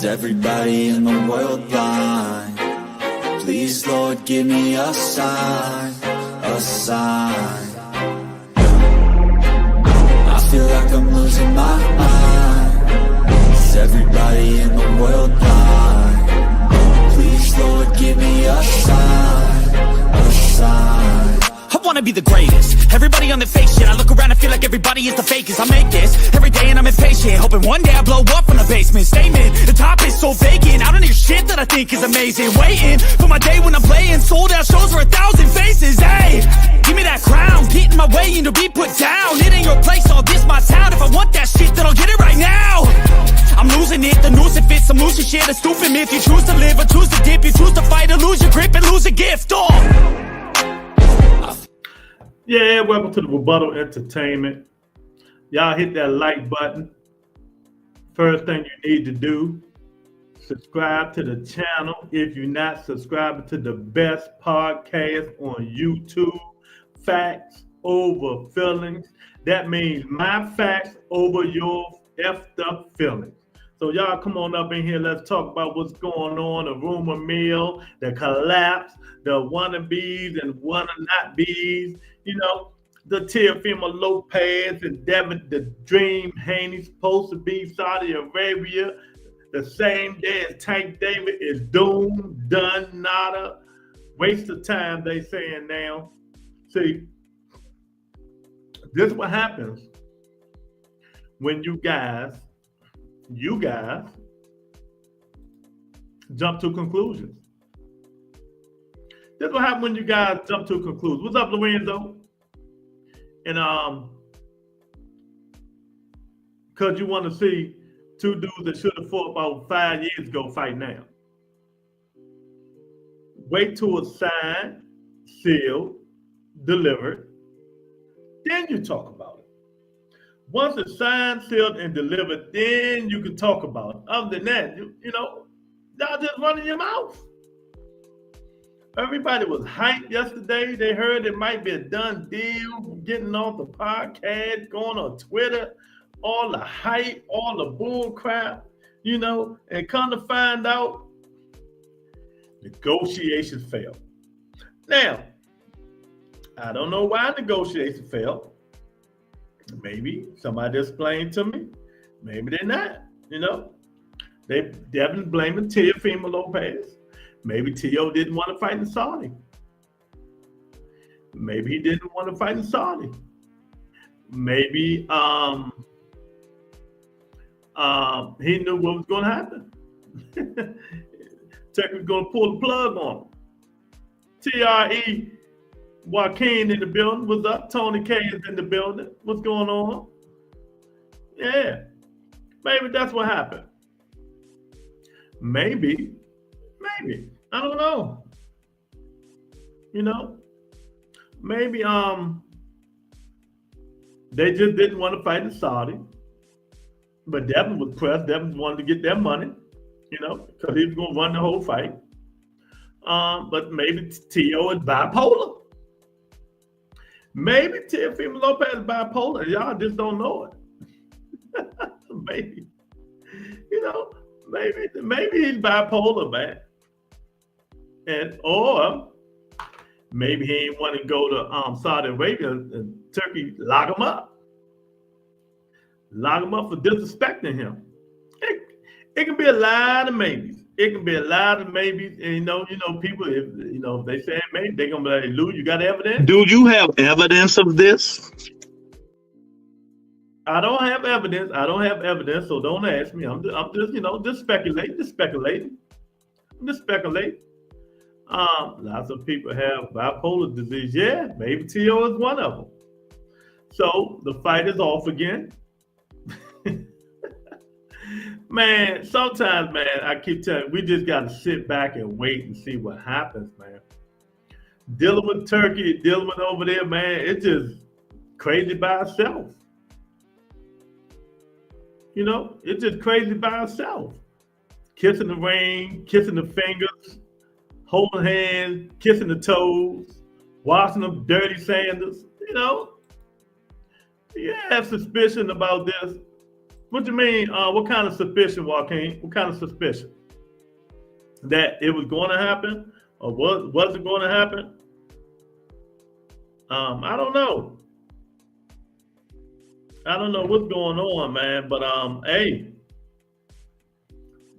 Is everybody in the world blind? Please, Lord, give me a sign, a sign. I feel like I'm losing my mind. Is everybody in the world blind? Please, Lord, give me a sign, a sign. I wanna be the greatest. Everybody on the fake shit. I look around and feel like everybody is the fakest. I make this every day and I'm impatient, hoping one day I blow up from the basement. Statement, the top is so vacant. I don't hear shit that I think is amazing. Waiting for my day when I'm playing sold out shows for 1,000 faces. Hey, give me that crown, get in my way and to be put down. It ain't your place, all this my town. If I want that shit, then I'll get it right now. I'm losing it, the noose it fits. I'm losing shit, a stupid myth. You choose to live or choose to dip. You choose to fight or lose your grip and lose a gift. Yeah, welcome to the Rebuttal Entertainment. Y'all hit that like button. First thing you need to do, subscribe to the channel if you're not subscribing to the best podcast on YouTube, Facts Over Feelings. That means my facts over your effed up feelings. So y'all come on up in here. Let's talk about what's going on, the rumor mill, the collapse, the wannabes and wanna-not-bees. You know, the Teofimo Lopez and Devin, the dream Haney supposed to be Saudi Arabia. The same day as Tank David is doomed, done, nada. Waste of time, they saying now. See, this is what happens when you guys jump to conclusions. This is what happens when you guys jump to conclusions. What's up, Lorenzo? And because you want to see two dudes that should have fought about 5 years ago fight now. Wait till it's signed, sealed, delivered, then you talk about it. Once it's signed, sealed, and delivered, then you can talk about it. Other than that, you know, y'all just running your mouth. Everybody was hyped yesterday. They heard it might be a done deal, getting off the podcast, going on Twitter, all the hype, all the bull crap, you know, and come to find out, negotiations failed. Now, I don't know why negotiations failed. Maybe somebody explained to me. Maybe they're not, you know. They definitely blaming Teofimo Lopez. Maybe Teo didn't want to fight in Saudi. Maybe he didn't want to fight in Saudi. Maybe he knew what was going to happen. Tech was going to pull the plug on him. TRE Joaquin in the building. What's up? Tony K is in the building. What's going on? Yeah. Maybe that's what happened. Maybe. I don't know. You know? Maybe they just didn't want to fight in Saudi. But Devin was pressed. Devin wanted to get their money, you know, because he was going to run the whole fight. But maybe Teo is bipolar. Maybe Teofimo Lopez is bipolar. Y'all just don't know it. Maybe. You know, maybe he's bipolar, man. Or maybe he ain't want to go to Saudi Arabia and Turkey lock him up. Lock him up for disrespecting him. It can be a lot of maybes. It can be a lot of maybes. And you know, people, if they say maybe, they're gonna be like, Lou, you got evidence? Do you have evidence of this? I don't have evidence. So don't ask me. I'm just speculating. Lots of people have bipolar disease. Yeah, maybe Teo is one of them. So the fight is off again. Man, sometimes, man, I keep telling you, we just got to sit back and wait and see what happens, man. Dealing with Turkey, dealing with over there, man, it's just crazy by itself. You know, it's just crazy by itself. Kissing the ring, kissing the fingers, holding hands, kissing the toes, washing them dirty sandals, you know. You have suspicion about this. What do you mean? What kind of suspicion, Joaquin? What kind of suspicion? That it was going to happen, or was it going to happen? I don't know. I don't know what's going on, man. But hey,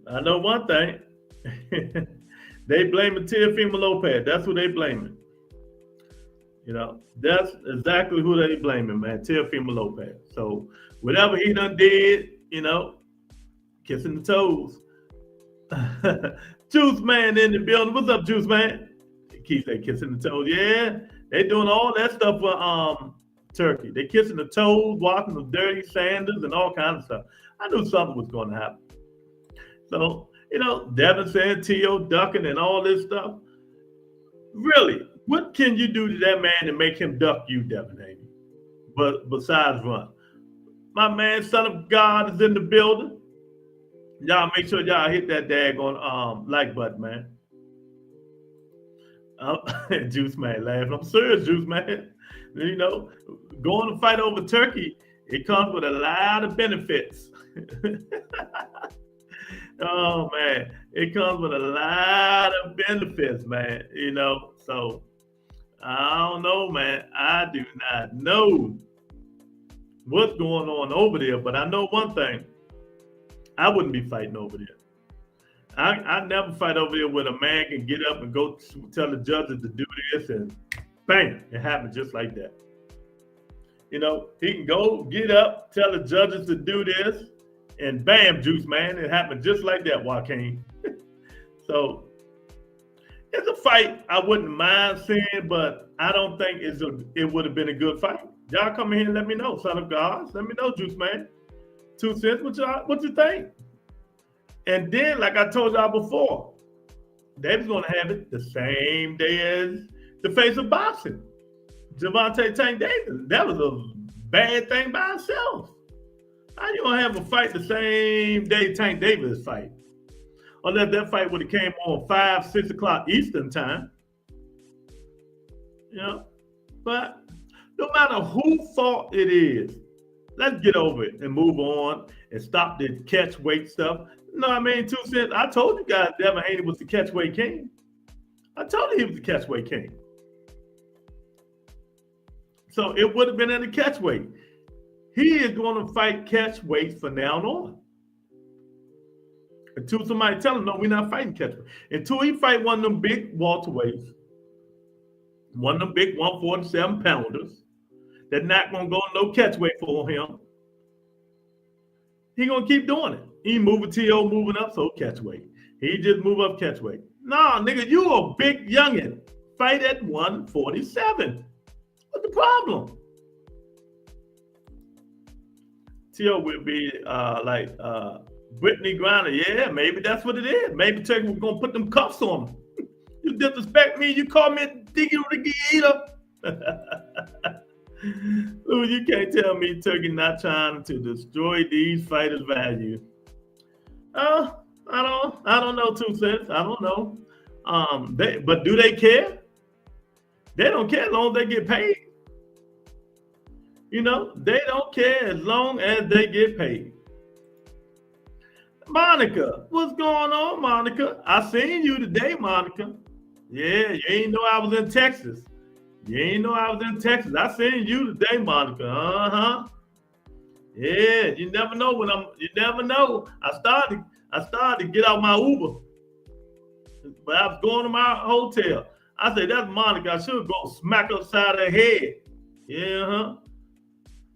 I know one thing. They blaming Teofimo Lopez. That's who they blaming. You know, that's exactly who they blaming, man. Teofimo Lopez. So whatever he done did, you know, kissing the toes. Juice Man in the building. What's up, Juice Man? Keith say kissing the toes. Yeah, they doing all that stuff for Turkey. They kissing the toes, walking the dirty sandals, and all kinds of stuff. I knew something was going to happen. So, you know, Devin saying T.O. ducking and all this stuff. Really, what can you do to that man to make him duck you, Devin Haney? But besides run. My man, Son of God, is in the building. Y'all make sure y'all hit that daggone like button, man. Juice Man laughing. I'm serious, Juice Man. You know, going to fight over Turkey, it comes with a lot of benefits. Oh, man. It comes with a lot of benefits, man. You know, so I don't know, man. I do not know what's going on over there, but I know one thing. I wouldn't be fighting over there. I never fight over there where a man can get up and go tell the judges to do this, and bang, it happened just like that. You know, he can go get up, tell the judges to do this, and bam, Juice Man, it happened just like that, Joaquin. So it's a fight I wouldn't mind seeing, but I don't think it would have been a good fight. Y'all come in here and let me know, Son of God. Let me know, Juice Man. 2 cents, what you think? And then, like I told y'all before, they was going to have it the same day as the face of boxing. Gervonta Tank Davis. That was a bad thing by itself. How you going to have a fight the same day Tank Davis fight? Unless that fight would have came on 5, 6 o'clock Eastern time. You know? But no matter whose fault it is, let's get over it and move on and stop the catch weight stuff. No, I mean, 2 cents. I told you guys Devin Haney was the catch weight king. I told you he was the catch weight king. So it would have been in the catch weight. He is going to fight catch weight from now on. Until somebody tell him, no, we're not fighting catch weight. Until he fight one of them big welterweights, one of them big 147 pounders, they're not going to go no catch weight for him. He going to keep doing it. He moving T.O. moving up, so catch weight. He just move up catch weight. Nah, nigga, you a big youngin. Fight at 147. What's the problem? T.O. will be like Brittany Griner. Yeah, maybe that's what it is. Maybe Turkey was going to put them cuffs on him. You disrespect me, you call me a diggy eater. Ooh, you can't tell me Turkey not trying to destroy these fighters' value. I don't know, 2 cents. I don't know. But do they care? They don't care as long as they get paid. You know, they don't care as long as they get paid. Monica, what's going on, Monica? I seen you today, Monica. Yeah, you ain't know I was in Texas. You ain't know I was in Texas. I seen you today, Monica. Uh-huh. Yeah, you never know you never know. I started to get out my Uber. But I was going to my hotel. I said, that's Monica. I should go smack upside her head. Yeah, huh?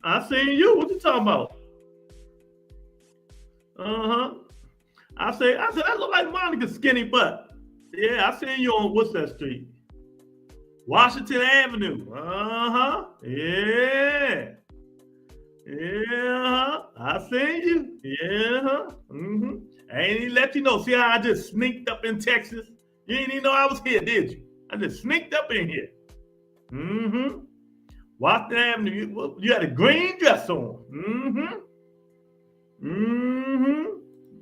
I seen you. What you talking about? Uh-huh. I said, that look like Monica's skinny butt. Yeah, I seen you on what's that street? Washington Avenue. Uh-huh. Yeah. Yeah. I seen you. Yeah. Mm-hmm. I ain't even let you know. See how I just sneaked up in Texas? You didn't even know I was here, did you? I just sneaked up in here. Mm-hmm. Washington Avenue. You had a green dress on. Mm-hmm. Mm-hmm.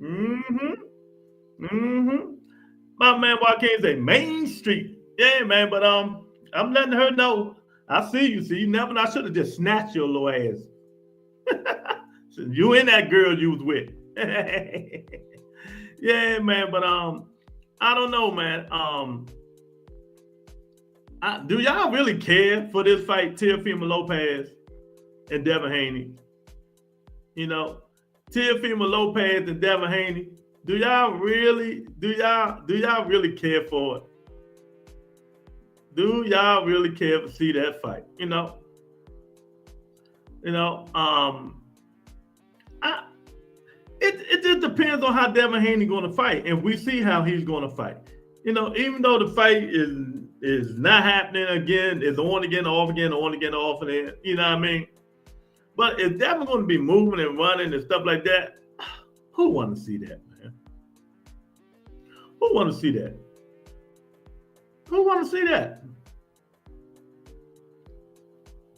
Mm-hmm. Mm-hmm. My man Joaquin say Main Street. Yeah, man, but I'm letting her know. I see you. See, you never know. I should have just snatched your little ass. You and that girl you was with. Yeah, man. But I don't know, man. Do y'all really care for this fight, Teofimo Lopez and Devin Haney? You know, Teofimo Lopez and Devin Haney. Do y'all really care for it? Do y'all really care to see that fight? It just depends on how Devin Haney going to fight, and we see how he's going to fight. Even though the fight is not happening again, it's on again, off again, on again, off again. You know what I mean? But if Devin going to be moving and running and stuff like that, who want to see that, man? Who want to see that? Who want to see that?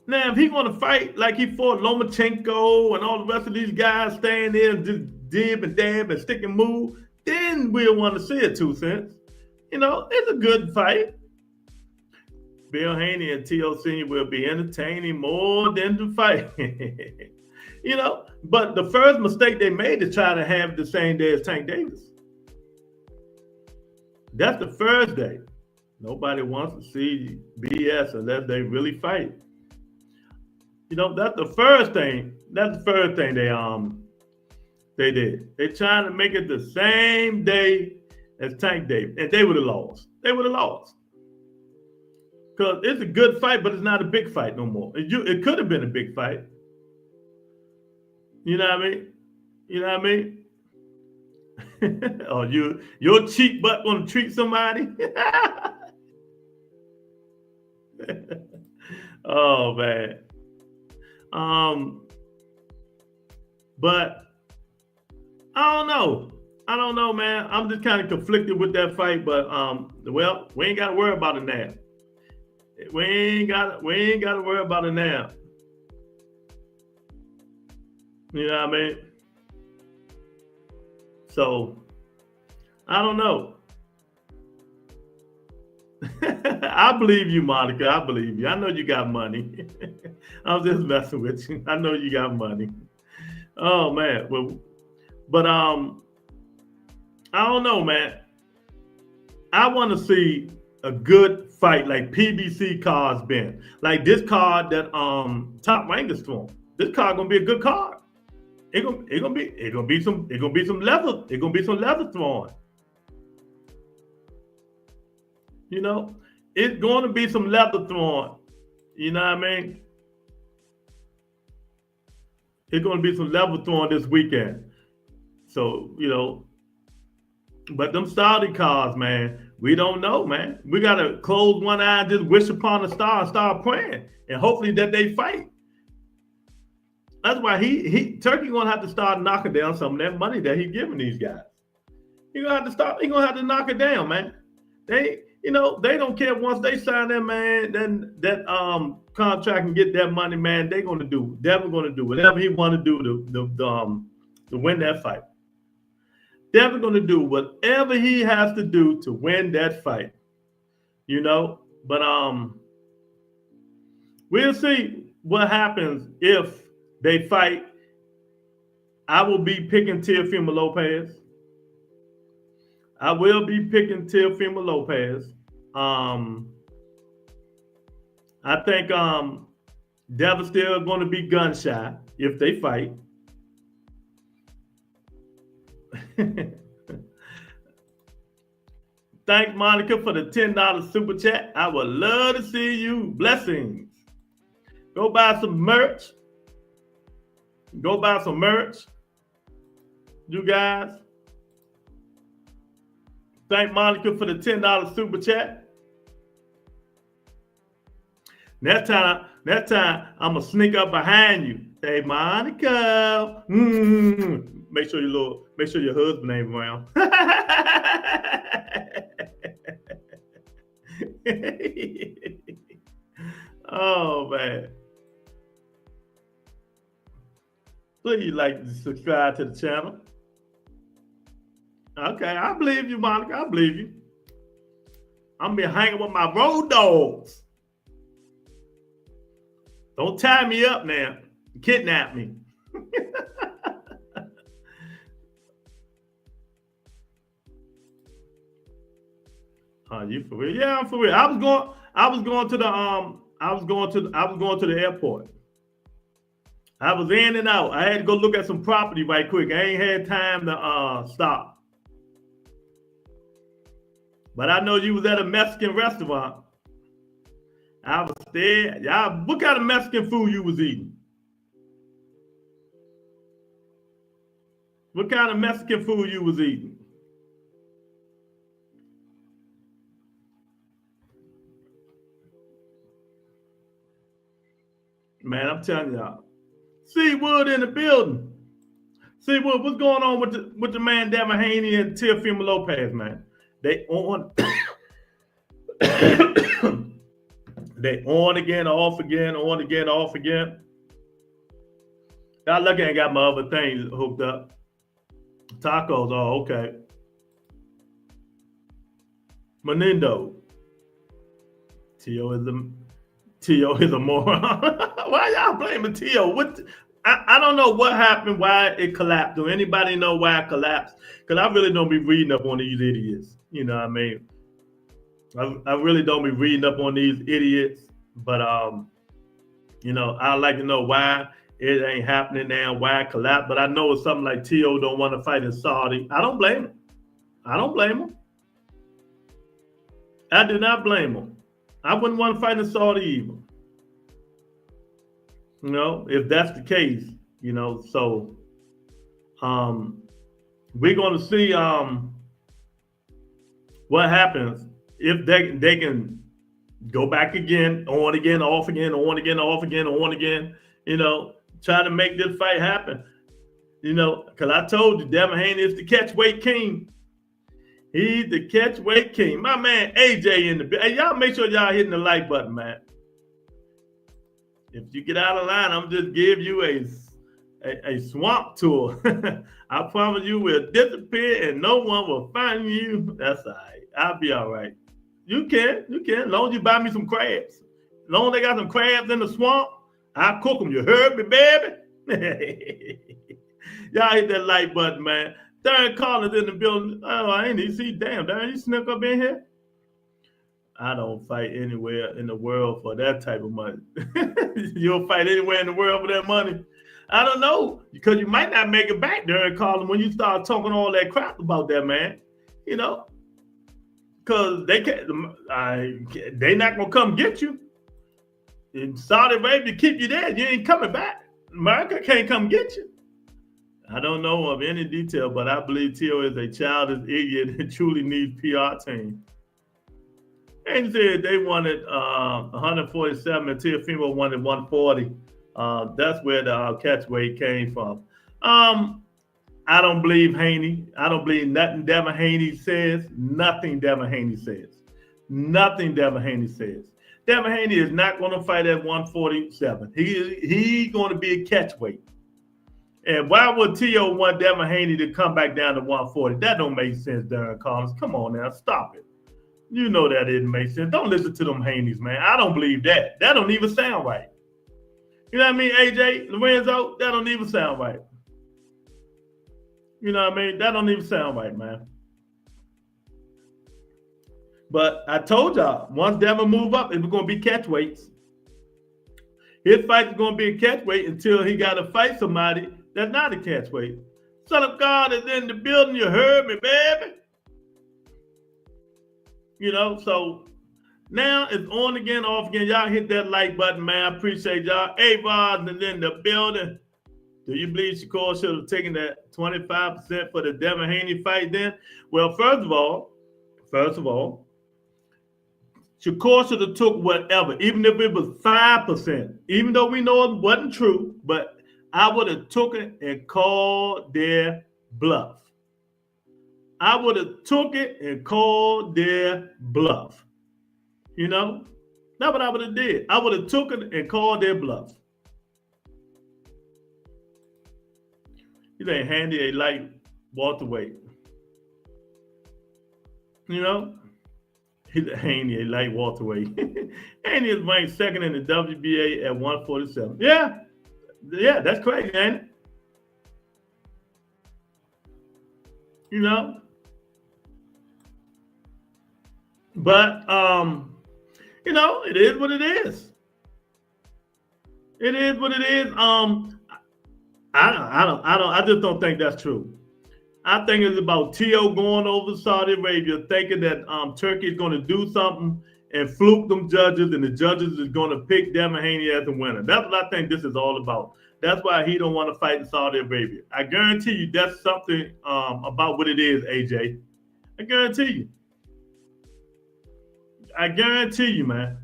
Now, if he's going to fight like he fought Lomachenko and all the rest of these guys staying there and just dib and dab and stick and move, then we'll want to see it, 2 cents. It's a good fight. Bill Haney and T.O. Sr. will be entertaining more than the fight. But the first mistake they made is try to have the same day as Tank Davis. That's the first day. Nobody wants to see BS unless they really fight. That's the first thing. That's the first thing they did. They're trying to make it the same day as Tank Davis, and they would have lost. They would have lost because it's a good fight, but it's not a big fight no more. It could have been a big fight. You know what I mean? You know what I mean? Oh, your cheap butt want to treat somebody? Oh man. But I don't know, man. I'm just kind of conflicted with that fight, but well, we ain't got to worry about it now. We ain't got to worry about it now. You know what I mean? So I don't know. I believe you, Monica. I believe you. I know you got money. I'm just messing with you. I know you got money. Oh man. But I don't know, man. I want to see a good fight like PBC cards been. Like this card that Top Rank is throwing. This card gonna be a good card. It gonna be some leather thrown. It's going to be some leather thrown. You know what I mean? It's going to be some leather thrown this weekend. So, but them Saudi cards, man, we don't know, man. We got to close one eye and just wish upon a star and start praying. And hopefully that they fight. That's why Turkey going to have to start knocking down some of that money that he's giving these guys. He's going to have to knock it down, man. They don't care once they sign that, man, then that contract and get that money, man, they're going to do. Devin going to do whatever he want to do to win that fight. Devin going to do whatever he has to do to win that fight. But we'll see what happens if they fight. I will be picking Teofimo Lopez. I will be picking Teofimo Lopez. I think Devin's still going to be gun shy if they fight. Thanks, Monica, for the $10 super chat. I would love to see you. Blessings. Go buy some merch. You guys. Thank Monica for the $10 super chat. Next time I'm gonna sneak up behind you. Hey, Monica. Make sure your husband ain't around. Oh man. Please like to subscribe to the channel. Okay, I believe you, Monica. I believe you. I'm gonna be hanging with my road dogs. Don't tie me up now. Kidnap me. You for real? Yeah, I'm for real. I was going to the airport. I was in and out. I had to go look at some property right quick. I ain't had time to stop. But I know you was at a Mexican restaurant. I was there. Y'all, what kind of Mexican food you was eating? What kind of Mexican food you was eating? Man, I'm telling y'all. Seawood in the building. Seawood, what's going on with the man Devin Haney and Teofimo Lopez, man? They on they on again, off again, on again, off again. I lucky I ain't got my other things hooked up. Tacos, oh, okay. Menindo. Tio is a moron. Why y'all blaming Tio? I don't know what happened, why it collapsed. Do anybody know why it collapsed? Because I really don't be reading up on these idiots. You know what I mean? I really don't be reading up on these idiots. But, you know, I like to know why it ain't happening now, why it collapsed. But I know it's something like Tio don't want to fight in Saudi. I don't blame him. I don't blame him. I do not blame him. I wouldn't want to fight in Saudi either. You know, if that's the case, you know, so we're going to see what happens if they can go back again, on again, off again, on again, off again, on again, you know, try to make this fight happen. You know, because I told you, Devin Haney is the catchweight king. He's the catchweight king. My man AJ in the... Hey, y'all make sure y'all hitting the like button, man. If you get out of line, I'm just give you a swamp tour. I promise you will disappear and no one will find you. That's all right. I'll be all right. You can. As long as you buy me some crabs. As long as they got some crabs in the swamp, I'll cook them. You heard me, baby? Y'all hit that like button, man. Darren Collins in the building. Oh, I ain't even see. Damn, Darren, you snuck up in here? I don't fight anywhere in the world for that type of money. You'll fight anywhere in the world for that money? I don't know, because you might not make it back, Darren Collins, when you start talking all that crap about that, man. You know, because they not gonna come get you. In Saudi Arabia, keep you there. You ain't coming back. America can't come get you. I don't know of any detail, but I believe Tio is a childish idiot that truly needs PR team. And said they wanted 147 and Teofimo wanted 140. That's where the catchweight came from. I don't believe Haney. I don't believe nothing Devin Haney says. Nothing Devin Haney says. Nothing Devin Haney says. Devin Haney is not going to fight at 147. He's going to be a catchweight. And why would Tio want Devin Haney to come back down to 140? That don't make sense, Darren Collins. Come on now, stop it. You know that didn't make sense. Don't listen to them Haneys, man. I don't believe that. That don't even sound right. You know what I mean, AJ, Lorenzo? That don't even sound right. You know what I mean? That don't even sound right, man. But I told y'all, once Devin move up, it's going to be catchweights. His fight is going to be a catchweight until he got to fight somebody that's not a catchweight. Son of God is in the building. You heard me, baby. You know, so now it's on again, off again. Y'all hit that like button, man. I appreciate y'all. Avon is in the building. Do you believe Shakur should have taken that 25% for the Devin Haney fight then? Well, first of all, Shakur should have took whatever, even if it was 5%, even though we know it wasn't true, but I would have took it and called their bluff. I would have took it and called their bluff. You know? That's what I would have did. I would have took it and called their bluff. You ain't Handy a light welterweight. You know? He's a Haney, a light welterweight. Haney is ranked second in the WBA at 147. Yeah, that's crazy, ain't it? You know? But it is what it is. It is what it is. I just don't think that's true. I think it's about Teo going over to Saudi Arabia, thinking that Turkey is going to do something and fluke them judges, and the judges is going to pick Devin Haney as the winner. That's what I think this is all about. That's why he don't want to fight in Saudi Arabia. I guarantee you that's something about what it is, AJ. I guarantee you, man.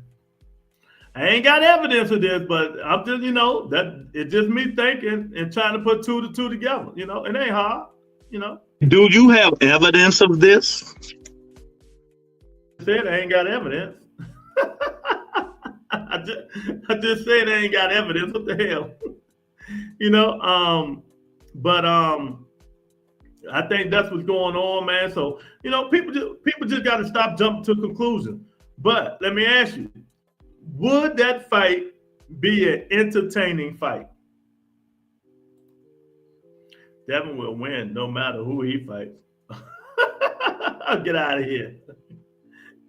I ain't got evidence of this, but I'm just, that it's just me thinking and trying to put two to two together. It ain't hard. Do you have evidence of this? I said I ain't got evidence. I just said I ain't got evidence. What the hell? But I think that's what's going on, man. So, people just got to stop jumping to conclusions. But let me ask you, would that fight be an entertaining fight? Devin will win no matter who he fights. Get out of here.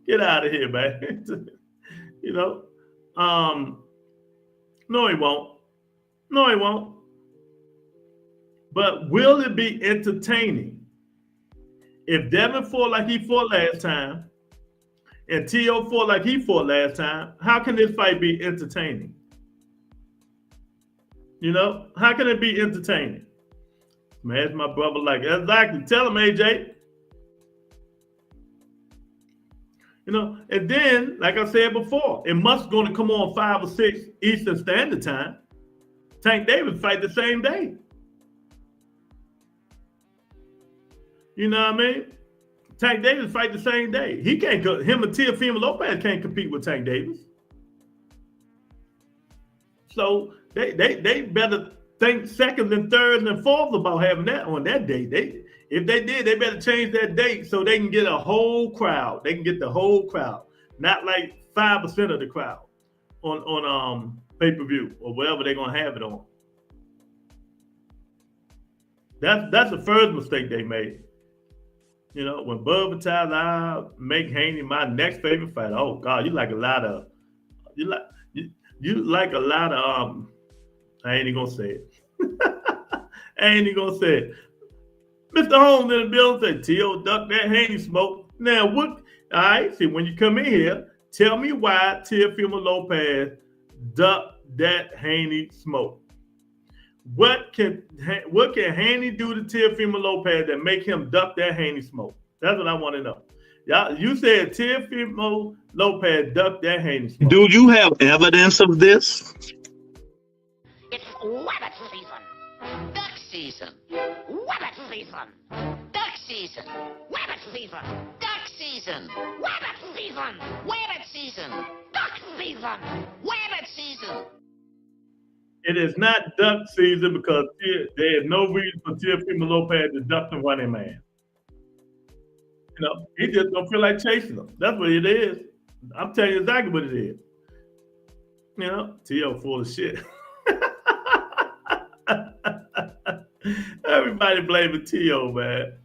Get out of here, man. No, he won't. No, he won't. But will it be entertaining? If Devin fought like he fought last time, and Teo fought like he fought last time, how can this fight be entertaining? How can it be entertaining? Man, my brother like, exactly. Tell him, AJ. And then, like I said before, it must going to come on 5 or 6 Eastern Standard Time. Tank Davis fight the same day. You know what I mean? Tank Davis fight the same day. He can't go. Him and Teofimo Lopez can't compete with Tank Davis. So they better think second and third and fourth about having that on that date. If they did, they better change that date so they can get a whole crowd. They can get the whole crowd, not like 5% of the crowd on pay-per-view or whatever they're gonna have it on. That's the first mistake they made. When Bubba tells I make Haney my next favorite fighter. Oh God, you like a lot of I ain't even gonna say it. I ain't even gonna say it. Mr. Holmes in the building said, Teo, duck that Haney smoke. Now, what? All right, see, when you come in here, tell me why Teofimo Lopez duck that Haney smoke. What can Haney do to Teofimo Lopez that make him duck that Haney smoke? That's what I want to know. Y'all, you said Teofimo Lopez duck that Haney smoke. Do you have evidence of this? It's rabbit season, duck season, rabbit season, duck season, rabbit season, duck season, rabbit season, rabbit season, duck season, rabbit season. It is not duck season because there is no reason for Teofimo Lopez to duck the running man. He just don't feel like chasing them. That's what it is. I'm telling you exactly what it is. Teo full of shit. Everybody blaming Teo, man.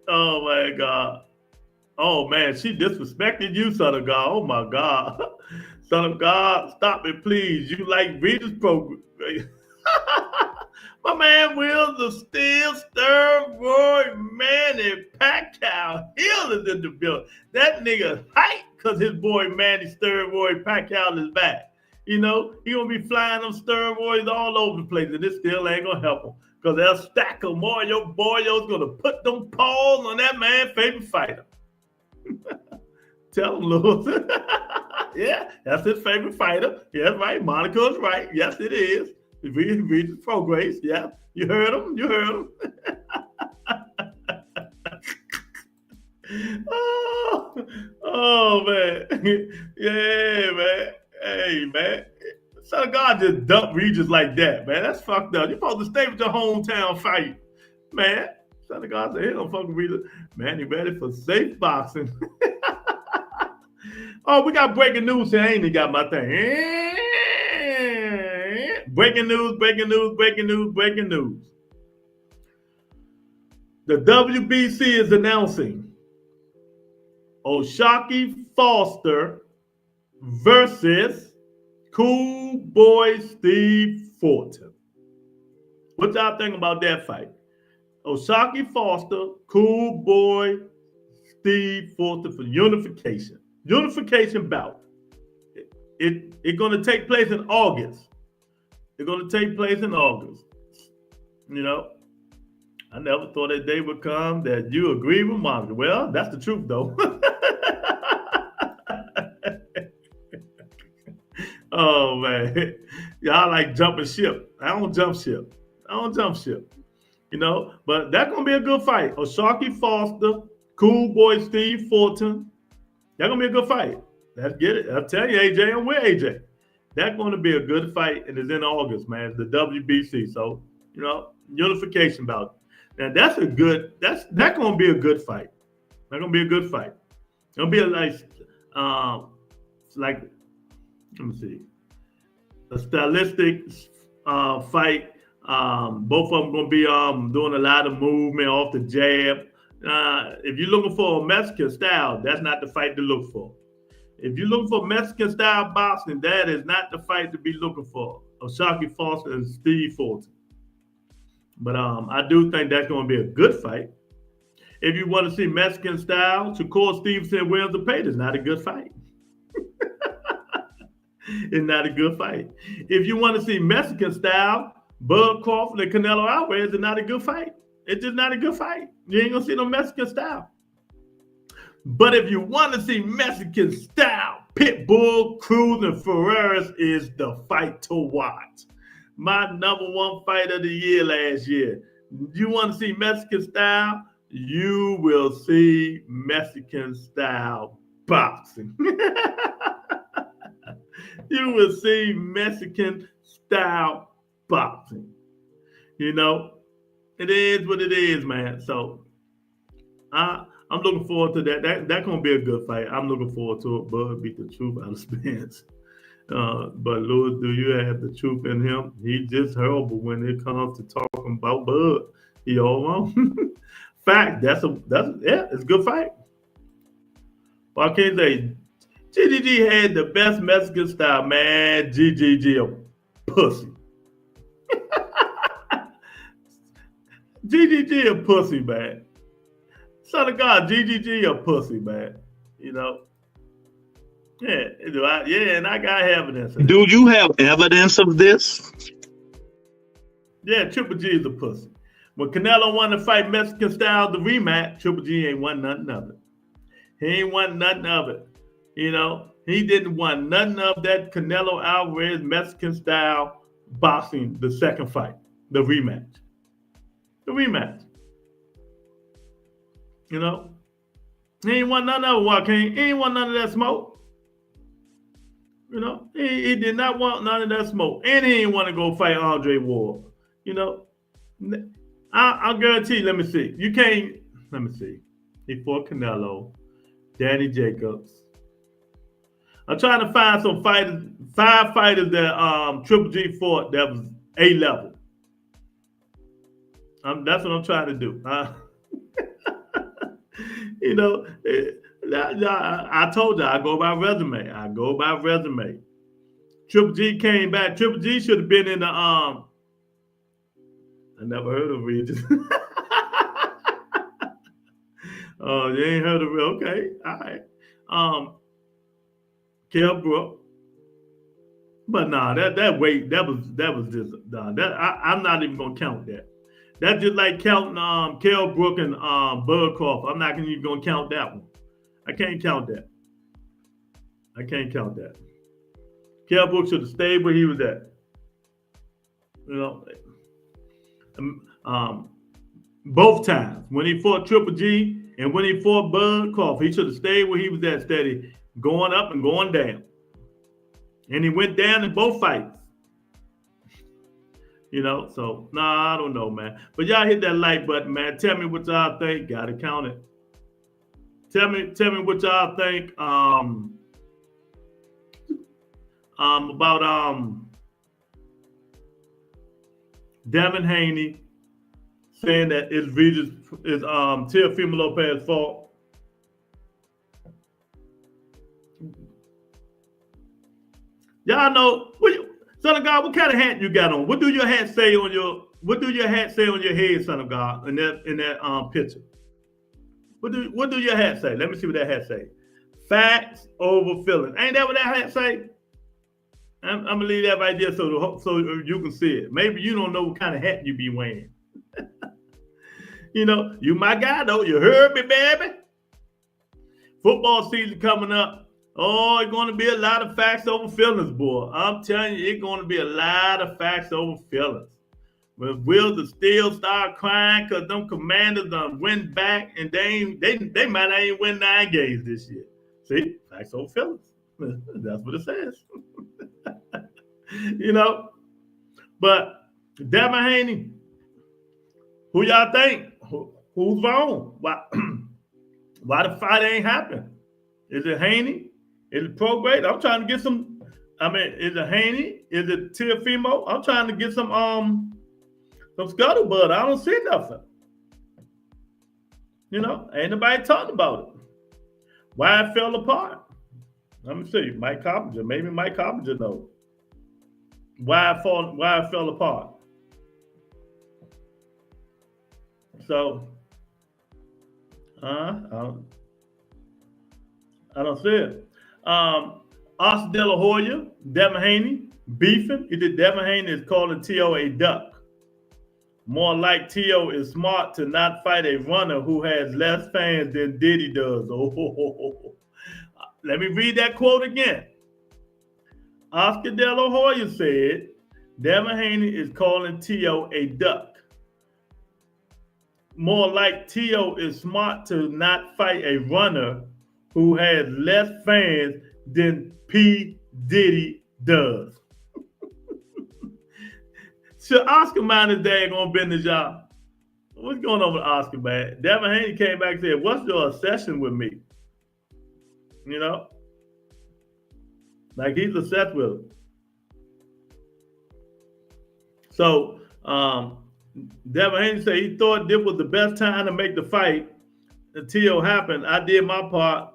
Oh my God. Oh man, she disrespected you, son of God. Oh my God. Son of God, stop it, please. You like Regis program. My man Will's a still steroid Manny Pacquiao Hill is in the building. That nigga hype because his boy Manny steroid Pacquiao is back. He gonna be flying them steroids all over the place, and this still ain't gonna help him because they'll stack them. Boyo's gonna put them paws on that man's favorite fighter. Tell him, Lewis. Yeah, that's his favorite fighter. Yeah, right. Monica's right. Yes, it is. Regis Progress. Yeah, you heard him. Oh man. Yeah, man. Hey, man. Son of God just dumped Regis like that, man. That's fucked up. You're supposed to stay with your hometown fight, man. Son of God said, he don't fucking Regis. Man, he ready for safe boxing. Oh, we got breaking news here. I ain't even got my thing. Breaking news. The WBC is announcing O'Shaquie Foster versus Cool Boy Steve Fulton. What y'all think about that fight? O'Shaquie Foster, Cool Boy Steve Fulton for unification. Unification bout. It's going to take place in August. It's going to take place in August. You know, I never thought that day would come that you agree with Monica. Well, that's the truth, though. Oh, man. Y'all like jumping ship. I don't jump ship. You know, but that's going to be a good fight. O'Shaquie Foster, Cool Boy Steve Fulton. That's going to be a good fight. Let's get it. I'll tell you, AJ, I'm with AJ. That's going to be a good fight, and it's in August, man. It's the WBC. So, you know, unification bout. Now, that's going to be a good fight. That's going to be a good fight. It'll be a nice, let me see, a stylistic fight. Both of them going to be doing a lot of movement off the jab. If you're looking for a Mexican style, that's not the fight to look for. If you're looking for Mexican style boxing, that is not the fight to be looking for. O'Shaquie Foster and Steve Fulton. But I do think that's going to be a good fight. If you want to see Mexican style, Shakur Stevenson Williams Zepeda is not a good fight. It's not a good fight. If you want to see Mexican style, Bud Crawford and Canelo Alvarez is not a good fight. It's just not a good fight. You ain't going to see no Mexican style. But if you want to see Mexican style, Pitbull, Cruz, and Ferreras is the fight to watch. My #1 fight of the year last year. You want to see Mexican style? You will see Mexican style boxing. You will see Mexican style boxing. You know, it is what it is, man. So I'm looking forward to that. That's going to be a good fight. I'm looking forward to it. Bud beat the truth out of Spence. But Lewis, do you have the truth in him? He's just horrible when it comes to talking about Bud. He all wrong. Fact, it's a good fight. Well, I can't say GGG had the best Mexican style, man. GGG a pussy. GGG a pussy, man. Son of God, GGG a pussy, man. You know. Yeah, and I got evidence. Do you have evidence of this? Yeah, Triple G is a pussy. When Canelo wanted to fight Mexican style, the rematch, Triple G ain't won nothing of it. He ain't won nothing of it. You know, he didn't want nothing of that Canelo Alvarez Mexican style boxing, the second fight, the rematch. The rematch. You know, he ain't want none of it, Joaquin. He ain't want none of that smoke. You know, he did not want none of that smoke. And he didn't want to go fight Andre Ward. You know, I'll guarantee, let me see. He fought Canelo, Danny Jacobs. I'm trying to find some fighters, 5 fighters that Triple G fought that was A-level. That's what I'm trying to do. You know, I told you I go by resume. Triple G came back. Triple G should have been in the I never heard of Regis. Oh, you ain't heard of it? Okay, all right. Kell Brook. But nah, that weight that was just I'm not even gonna count that. That's just like counting Kell Brook and Bud Crawford. I'm not even gonna count that one. I can't count that. Kell Brook should have stayed where he was at. You know, both times when he fought Triple G and when he fought Bud Crawford, he should have stayed where he was at, steady, going up and going down. And he went down in both fights. You know, so I don't know, man. But y'all hit that like button, man. Tell me what y'all think. Gotta count it. Tell me what y'all think about Devin Haney saying that it's Teofimo Lopez's fault. Y'all know, son of God, what kind of hat you got on? What do your hat say on your head, son of God, in that picture? What do your hat say? Let me see what that hat say. Facts over feelings. Ain't that what that hat say? I'm gonna leave that right there so you can see it. Maybe you don't know what kind of hat you be wearing. You know, you my guy though. You heard me, baby. Football season coming up. Oh, it's going to be a lot of facts over feelings, boy. I'm telling you, it's going to be a lot of facts over feelings. When Wheels of Steel start crying because them Commanders done win back and they might not even win 9 games this year. See, facts over feelings. That's what it says. You know, but Devin Haney, who y'all think? Who's wrong? Why the fight ain't happening? Is it Haney? Is it probate? I'm trying to get some. I mean, is it Haney? Is it Teofimo? I'm trying to get some scuttlebutt. I don't see nothing. You know, ain't nobody talking about it. Why it fell apart? Let me see. Mike Coppinger. Maybe Mike Coppinger knows why it fell apart. So, I don't see it. Oscar De La Hoya, Devin Haney, beefing. Devin Haney is calling T.O. a duck. More like T.O. is smart to not fight a runner who has less fans than Diddy does. Oh. Let me read that quote again. Oscar De La Hoya said, Devin Haney is calling T.O. a duck. More like T.O. is smart to not fight a runner who has less fans than P. Diddy does. Should Oscar mind his daggone business, y'all? What's going on with Oscar, man? Devin Haney came back and said, what's your obsession with me? You know? Like he's obsessed with him. So, Devin Haney said he thought this was the best time to make the fight until it happened. I did my part.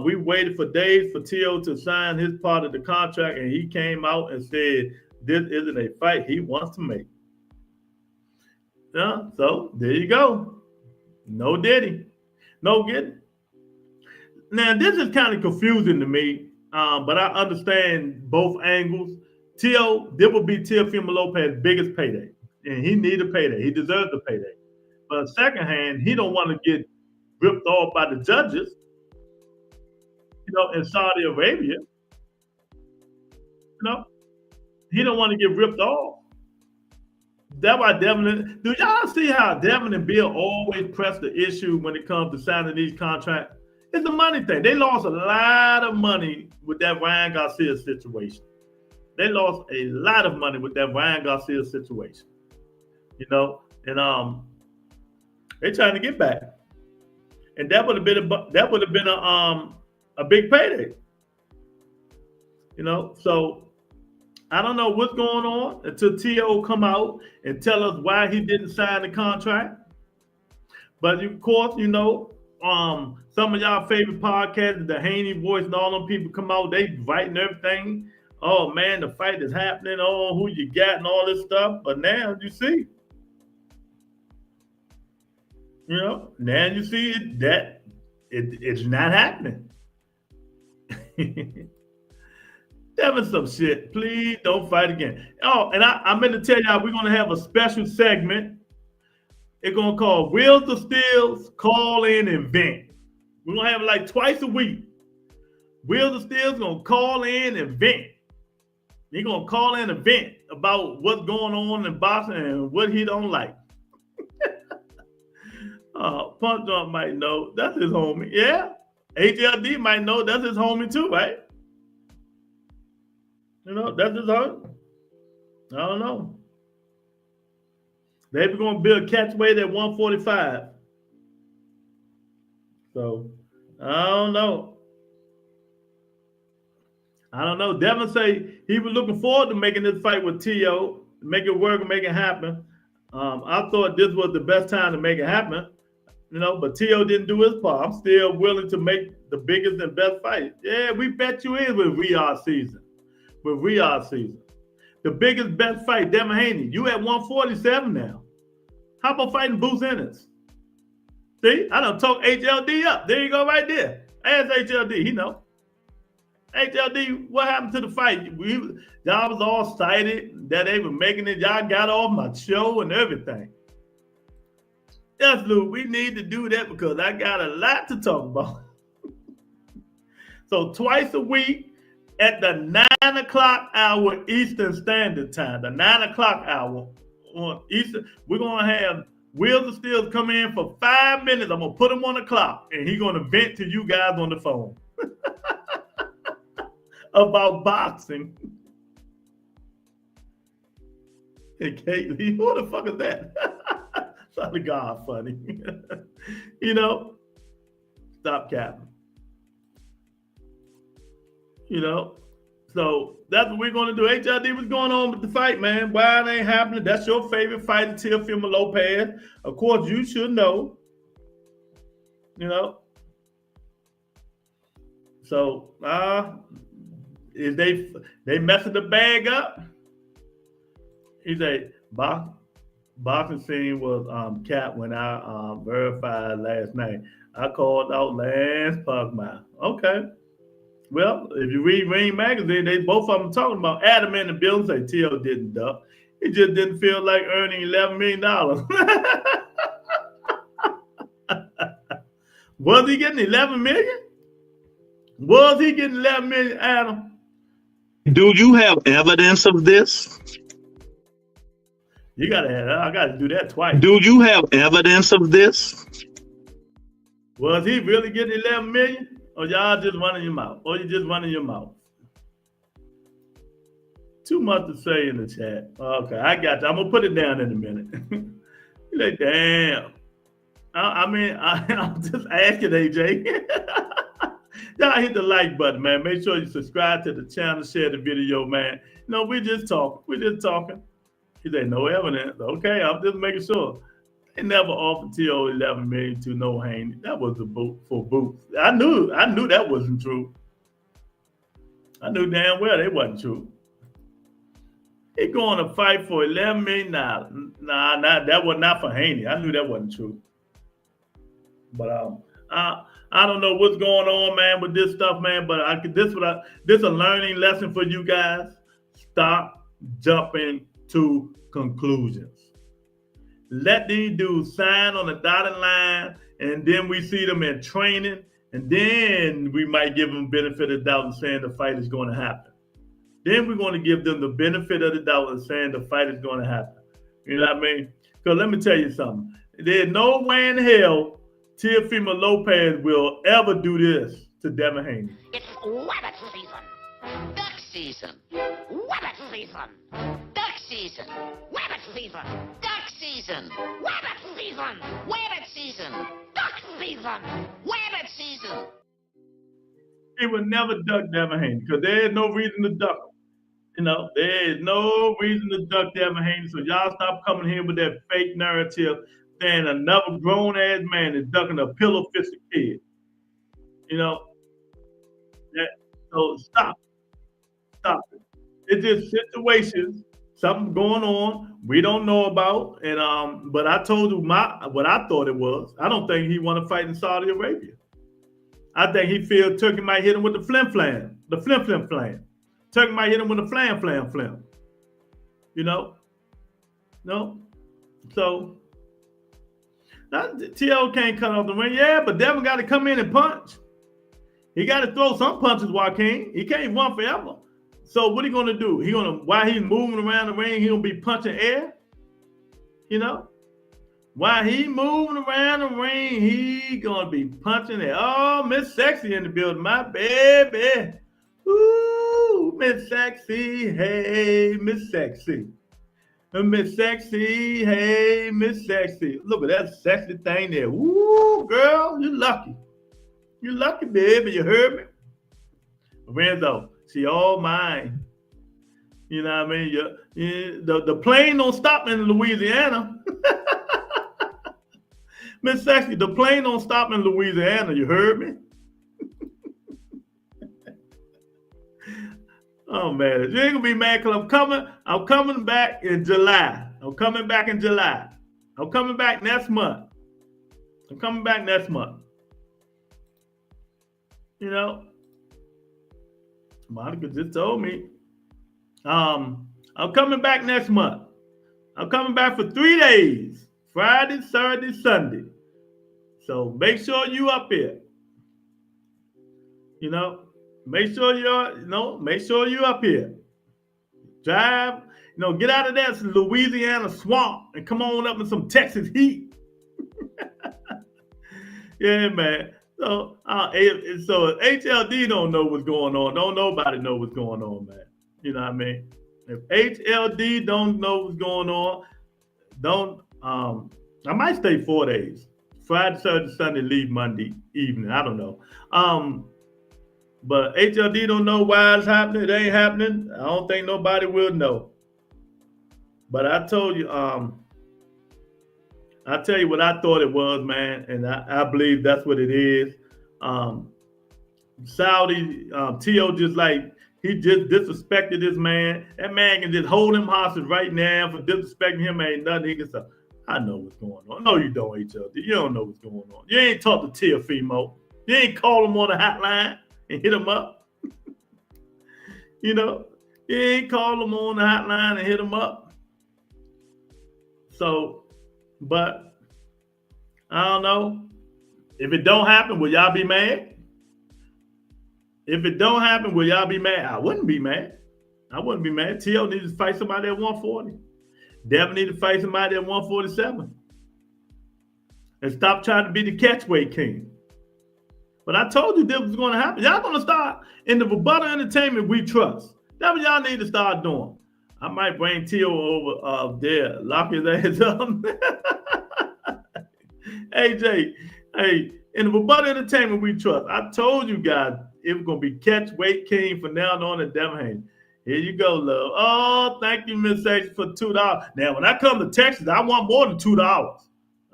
We waited for days for T.O. to sign his part of the contract, and he came out and said this isn't a fight he wants to make. Yeah, so there you go. No Diddy. No getting. Now, this is kind of confusing to me, but I understand both angles. T.O., this will be Teofimo Lopez's biggest payday, and he needs a payday. He deserves a payday. But second hand, he don't want to get ripped off by the judges. You know, in Saudi Arabia, you know, he don't want to get ripped off. That's why Devin, do y'all see how Devin and Bill always press the issue when it comes to signing these contracts? It's a money thing. They lost a lot of money with that Ryan Garcia situation. They lost a lot of money with that Ryan Garcia situation. You know, and they're trying to get back. And that would have been a big payday. You know, so I don't know what's going on until T.O. come out and tell us why he didn't sign the contract. But of course, you know, some of y'all favorite podcasts, the Haney Voice and all them people come out, they writing everything. Oh man, the fight is happening. Oh, who you got and all this stuff. But now you see, you know, now you see that it's not happening. Devin, some shit. Please don't fight again. Oh, and I meant to tell y'all we're gonna have a special segment. It's gonna call Wheels of Steel's Call In and Vent. We're gonna have it like twice a week. Wheels of Steel's gonna call in and vent. He's gonna call in and vent about what's going on in boxing and what he don't like. Punch Drunk might know that's his homie. Yeah. HLD might know that's his homie too, right? You know, that's his homie. I don't know. They be gonna build catchweight at 145. So I don't know. Devin say he was looking forward to making this fight with T.O., make it work and make it happen. I thought this was the best time to make it happen, you know, but T.O. didn't do his part. I'm still willing to make the biggest and best fight. Yeah, we bet you in with VR season. with Riyadh season. The biggest, best fight, Devin Haney. You at 147 now. How about fighting Boots Ennis? See, I done talk HLD up. There you go right there. Ask HLD, he know. HLD, what happened to the fight? Y'all was all excited that they were making it. Y'all got off my show and everything. Yes, Lou, we need to do that because I got a lot to talk about. So twice a week at the 9 o'clock hour Eastern Standard Time, the 9 o'clock hour on Eastern, we're going to have Wheels of Steel come in for 5 minutes. I'm going to put him on the clock, and he's going to vent to you guys on the phone about boxing. Hey, Caitlin, who the fuck is that? Sorry, God, funny. You know, stop capping. You know, so that's what we're going to do. HLD, what's going on with the fight, man? Why it ain't happening? That's your favorite fighter, Teofimo Lopez. Of course, you should know. You know. So, is they messing the bag up? He said, boxing scene was capped when I verified last night. I called out Lance Pugmire. Okay. Well, if you read Ring Magazine, they both of them talking about Adam in the building. Say T.O. didn't duck. He just didn't feel like earning $11 million. Was he getting 11 million? Was he getting 11 million, Adam? Do you have evidence of this? You gotta have. I gotta do that twice. Do you have evidence of this? Was he really getting 11 million? Or y'all just running your mouth? Or you just running your mouth? Too much to say in the chat. Okay, I got you. I'm gonna put it down in a minute. You're like, damn. I'm just asking, AJ. Y'all hit the like button, man. Make sure you subscribe to the channel, share the video, man. No, we're just talking. We're just talking. He said, no evidence. Okay, I'm just making sure. They never offered T.O. 11 million to no Haney. That was the boot for Boots. I knew that wasn't true. I knew damn well that wasn't true. He going to fight for 11 million now. Nah, that was not for Haney. I knew that wasn't true. But I don't know what's going on, man, with this stuff, man. But this is a learning lesson for you guys. Stop jumping to conclusions. Let these dudes sign on the dotted line, and then we see them in training, and then we might give them benefit of the doubt and saying the fight is going to happen. Then we're going to give them the benefit of the doubt and saying the fight is going to happen. You know what I mean? Because let me tell you something. There's no way in hell Teofimo Lopez will ever do this to Devin Haney. It's rabbit season. Duck season. Rabbit season. Duck season. Rabbit season. Duck season. Rabbit season. Rabbit season. Duck season. Rabbit season. He would never duck Devin Haney because there is no reason to duck him. You know, there is no reason to duck Devin Haney. So y'all stop coming here with that fake narrative saying another grown-ass man is ducking a pillow-fisted kid. You know? So stop. Stop it. It's just situations, something going on we don't know about. And but I told you what I thought it was. I don't think he want to fight in Saudi Arabia. I think he feels Turkey might hit him with the flim-flam. The flim-flam-flam. Turkey might hit him with a flam-flam-flam. You know? No? So, T.O. can't cut off the ring. Yeah, but Devin got to come in and punch. He got to throw some punches, Joaquin. He can't run forever. So what he going to do? While he's moving around the ring, he going to be punching air? You know? While he moving around the ring, he going to be punching air. Oh, Miss Sexy in the building, my baby. Ooh, Miss Sexy. Hey, Miss Sexy. Miss Sexy. Hey, Miss Sexy. Look at that sexy thing there. Ooh, girl, you lucky. You lucky, baby. You heard me? Renzo, she all mine. You know what I mean? The plane don't stop in Louisiana. Miss Sexy, the plane don't stop in Louisiana. You heard me? Oh I'm mad at you. You ain't gonna be mad because I'm coming back in July. I'm coming back in July. I'm coming back next month. I'm coming back next month. You know, Monica just told me. I'm coming back next month. I'm coming back for 3 days. Friday, Saturday, Sunday. So make sure you up here. You know, make sure you up here. Drive, get out of that Louisiana swamp and come on up in some Texas heat. Yeah, man. So HLD don't know what's going on. Don't nobody know what's going on, man. You know what I mean? If HLD don't know what's going on, I might stay 4 days. Friday, Saturday, Sunday, leave Monday evening. I don't know. But HLD don't know why it's happening. It ain't happening. I don't think nobody will know. But I told you, I'll tell you what I thought it was, man, and I believe that's what it is. Saudi, T.O. he just disrespected this man. That man can just hold him hostage right now for disrespecting him. Ain't nothing he can say. I know what's going on. No, you don't, HLD. You don't know what's going on. You ain't talked to Teofimo. You ain't call him on the hotline and hit him up. You ain't call him on the hotline and hit him up. So, but I don't know. If it don't happen, will y'all be mad? If it don't happen, will y'all be mad? I wouldn't be mad. I wouldn't be mad. T.O. needs to fight somebody at 140. Devin needs to fight somebody at 147. And stop trying to be the catchweight king. But I told you this was going to happen. Y'all going to start in the rebuttal entertainment we trust. That's what y'all need to start doing. I might bring T.O. over there, lock his ass up. AJ, hey, in the rebuttal entertainment we trust, I told you guys it was going to be catchweight king from now on at Devin Haney. Here you go, love. Oh, thank you, Miss H, for $2. Now, when I come to Texas, I want more than $2.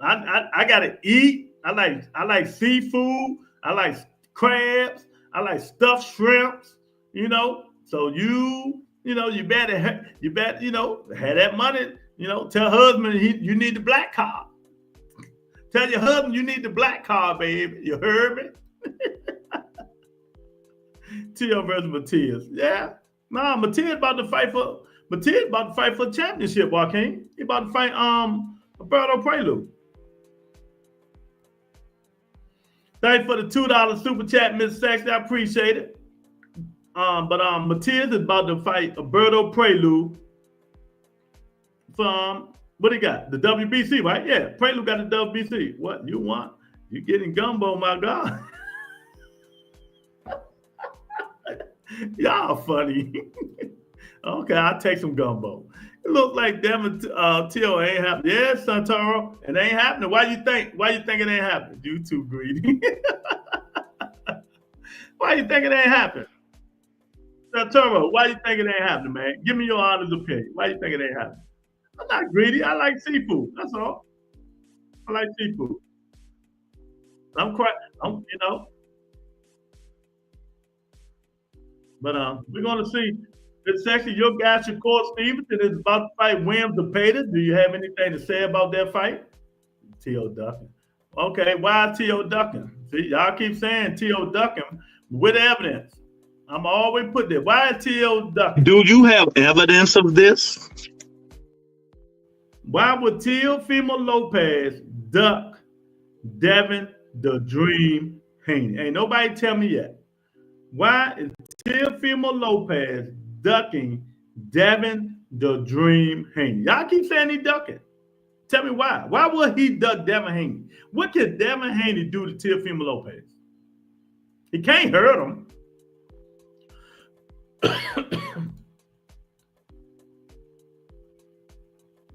I gotta eat. I like seafood. I like crabs. I like stuffed shrimps. So you better have that money. Tell husband you need the black card. Tell your husband you need the black card, baby. You heard me? Tio versus Matias. Yeah. Nah, Matias about to fight for a championship, Joaquin. He about to fight Alberto Prelude. Thanks for the $2 super chat, Miss Sexy. I appreciate it. But Matias is about to fight Alberto Prelude from what he got? The WBC, right? Yeah, Prelude got the WBC. What you want? You getting gumbo, my God. Y'all funny. Okay, I'll take some gumbo. It looks like Devin T.O. ain't happening. Yeah, Santoro, it ain't happening. Why you think it ain't happening? You too greedy. Why you think it ain't happening? Santoro, why you think it ain't happening, man? Give me your honest opinion. Why you think it ain't happening? I'm not greedy. I like seafood. That's all. I like seafood. But we're gonna see. It's actually your guy Shakur Stevenson is about to fight Williams Zepeda. Do you have anything to say about that fight? T.O. ducking. Okay, why T.O. ducking? See, y'all keep saying T.O. ducking with evidence. I'm always put there. Why is T.O. ducking? Do you have evidence of this? Why would Teofimo Lopez duck Devin the Dream Haney? Ain't nobody tell me yet. Why is Teofimo Lopez ducking Devin the Dream Haney? Y'all keep saying he ducking. Tell me why. Why would he duck Devin Haney? What can Devin Haney do to Teofimo Lopez? He can't hurt him.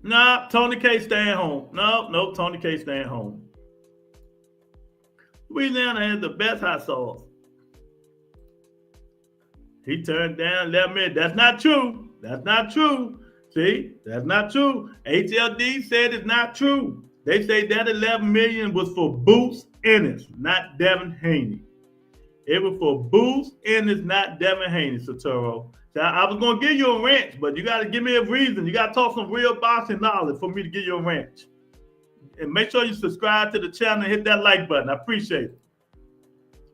Nah, Tony K staying home. No, Tony K staying home. Louisiana has the best hot sauce. He turned down 11 million. That's not true. That's not true. See, that's not true. HLD said it's not true. They say that 11 million was for Boots Ennis, not Devin Haney. It was for boost, and it's not Devin Haney, Sotero. So I was going to give you a wrench, but you got to give me a reason. You got to talk some real boxing knowledge for me to give you a wrench. And make sure you subscribe to the channel and hit that like button. I appreciate it.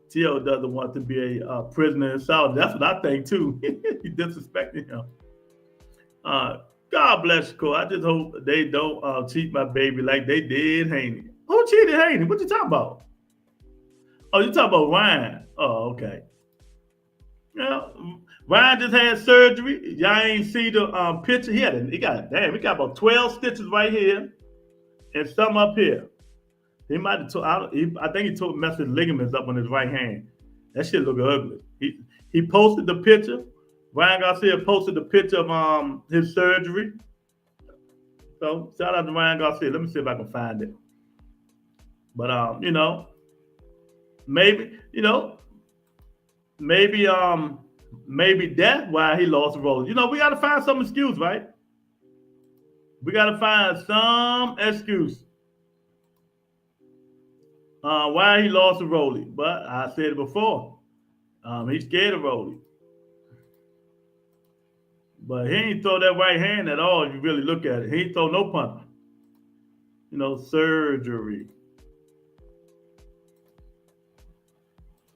Tio doesn't want to be a prisoner in Saudi. That's what I think, too. He's disrespecting him. God bless you, Cole. I just hope they don't cheat my baby like they did Haney. Who cheated Haney? What you talking about? Oh, you talking about Ryan. Oh, okay. Yeah, Ryan just had surgery. Y'all ain't see the picture. He got about 12 stitches right here and some up here. He might have I think he took messed his ligaments up on his right hand. That shit look ugly. He posted the picture. Ryan Garcia posted the picture of his surgery. So shout out to Ryan Garcia. Let me see if I can find it. But maybe that's why he lost the role. We got to find some excuse, right? We got to find some excuse why he lost the Rolly. But I said it before. He's scared of Rolly. But he ain't throw that right hand at all if you really look at it. He ain't throw no punch. Surgery.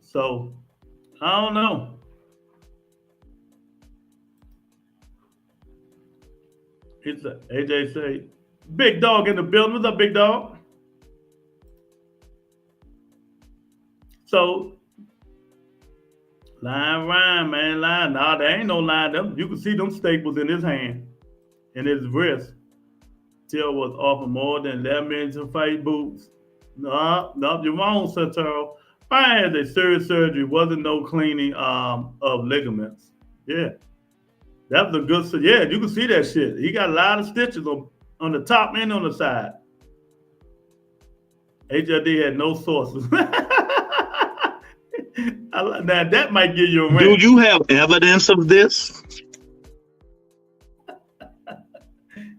So, I don't know. It's AJ say, big dog in the building. What's up, big dog? So, Ryan, man, line. Nah, there ain't no line. You can see them staples in his hand, in his wrist. Till was offered more than 11 minutes to fight boots. No, you're wrong, Sotero. Ryan had a serious surgery. Wasn't no cleaning of ligaments. Yeah. That was a good, yeah, you can see that shit. He got a lot of stitches on the top and on the side. HLD had no sources. Now that might give you a wrench. Do you have evidence of this?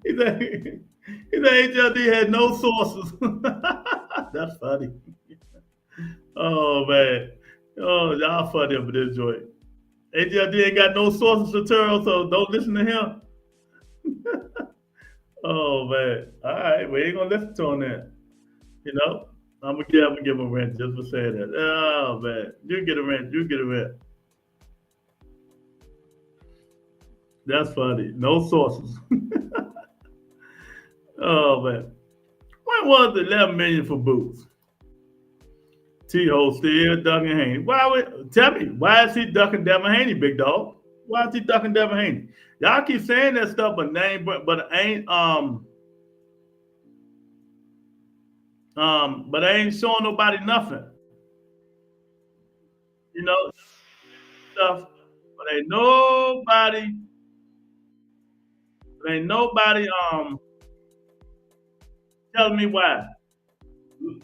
He said HLD had no sources. That's funny. Oh man. Oh, y'all funny up this joint. HLD ain't got no sources to turn, so don't listen to him. Oh man. All right, we ain't gonna listen to him then. I'm gonna give him a wrench just for saying that. Oh man. You get a wrench. That's funny. No sources. Oh man. When was the 11 million for boots? T-Ho still ducking Haney. Tell me, why is he ducking Devin Haney, big dog? Why is he ducking Devin Haney? Y'all keep saying that stuff, but ain't but I ain't showing nobody nothing. Stuff, but ain't nobody telling me why.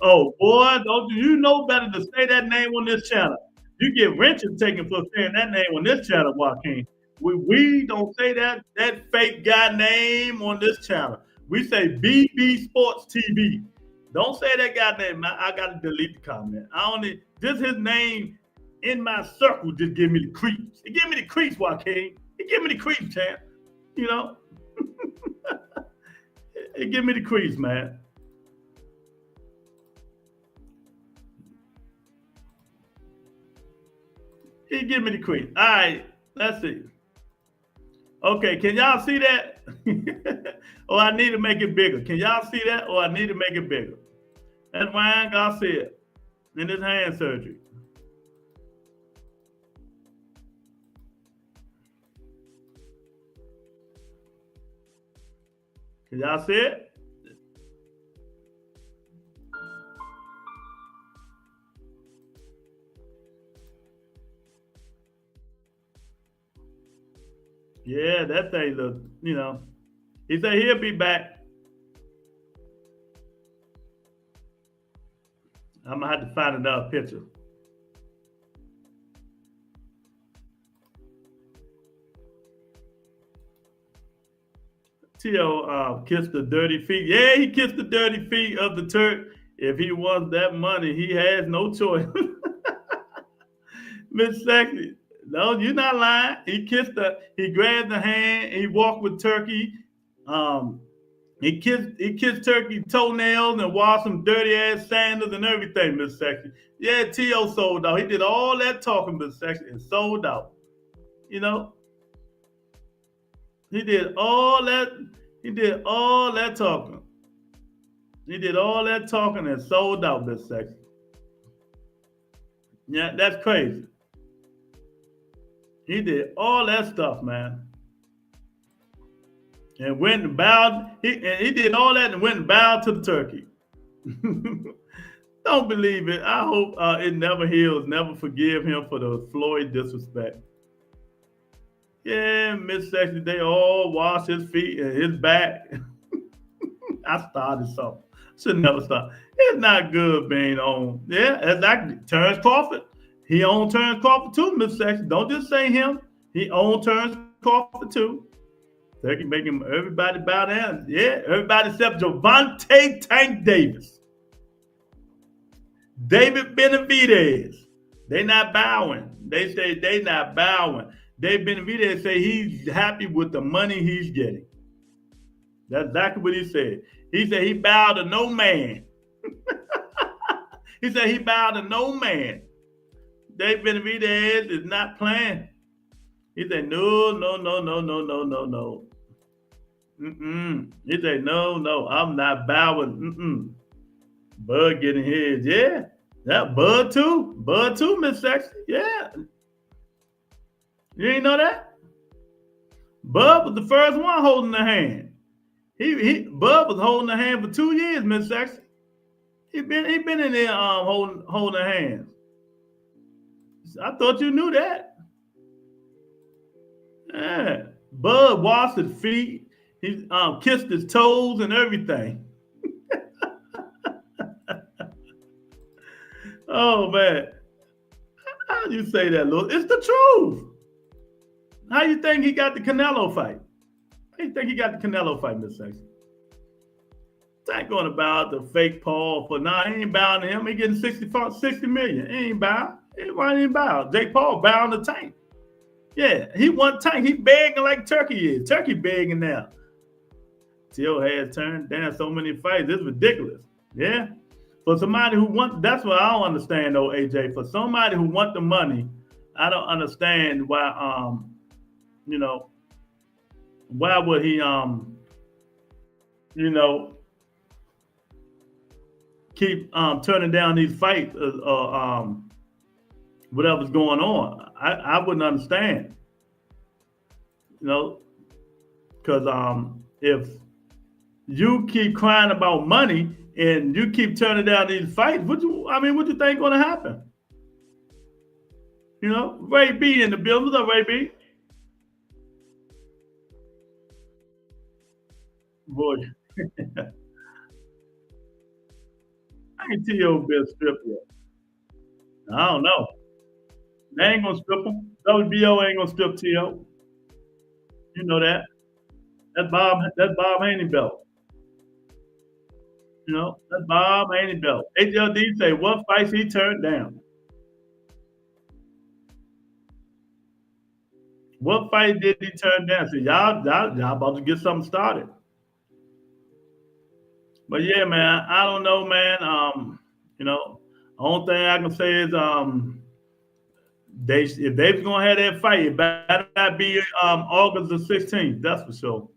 Oh boy, don't you know better to say that name on this channel? You get wrenches taken for saying that name on this channel, Joaquin. We don't say that fake guy name on this channel. We say BB Sports TV. Don't say that guy name. I gotta delete the comment. Just his name in my circle just give me the creeps. It give me the creeps, Joaquin. It give me the creeps, champ. It give me the creeps, man. He give me the creep. All right, let's see. Okay, can y'all see that? Or I need to make it bigger. Can y'all see that? Or I need to make it bigger. That's Ryan Garcia in his hand surgery. Can y'all see it? Yeah, that thing look, he said he'll be back. I'm gonna have to find another picture. Tio kissed the dirty feet. Yeah, he kissed the dirty feet of the Turk. If he wants that money, he has no choice. Miss Sexy. No, you're not lying. He grabbed the hand, he walked with Turkey. Um, he kissed Turkey toenails and wore some dirty ass sandals and everything, Miss Sexy. Yeah, T.O. sold out. He did all that talking, Miss Sexy, and sold out. You know, he did all that. He did all that talking. He did all that talking and sold out, Miss Sexy. Yeah, that's crazy. He did all that stuff, man. And went and bowed. He did all that and went and bowed to the turkey. Don't believe it. I hope it never heals, never forgive him for the Floyd disrespect. Yeah, Miss Sexy, they all wash his feet and his back. I started something. Should never stop. It's not good being on. Yeah, exactly. Terrence Crawford. He owns Terrence Crawford too, Miss Sexy. Don't just say him. He owns Terrence Crawford too. They can make him everybody bow down. Yeah, everybody except Gervonta Tank Davis. David Benavidez. They not bowing. They say they not bowing. David Benavidez say he's happy with the money he's getting. That's exactly what he said. He said he bowed to no man. He said he bowed to no man. David Benavidez is not playing. He said, no. He said, no, I'm not bowing. Bud getting his, yeah. That Bud too, Miss Sexy, yeah. You ain't know that? Bud was the first one holding the hand. Bud was holding the hand for 2 years, Miss Sexy. He been in there holding hands. I thought you knew that. Yeah. Bud washed his feet. He kissed his toes and everything. Oh man, how do you say that, Lil? It's the truth. How you think he got the Canelo fight? How you think he got the Canelo fight, Miss Sexy? Ain't going to bow to fake Paul for now. He ain't bowing to him. He getting 60 million. He ain't bow. Why ain't bow? Jake Paul bowing to Tank. Yeah, he won Tank. He begging like Turkey is. Turkey begging now. Till has turned down so many fights. It's ridiculous. Yeah. For somebody who want, that's what I don't understand though, AJ. For somebody who want the money, I don't understand why why would he keep turning down these fights whatever's going on. I wouldn't understand. Because if you keep crying about money and you keep turning down these fights, what you think gonna happen? Ray B in the building. What's up, Ray B? Boy. I can tell you been stripped yet. I don't know. They ain't gonna strip him. WBO ain't gonna strip T.O. You know that. That's Bob Haney belt. That's Bob Haney belt. HLD say what fights he turned down. What fight did he turn down? So y'all about to get something started. But yeah, man, I don't know, man. Only thing I can say is if they're gonna have that fight, it better not be August the 16th. That's for sure.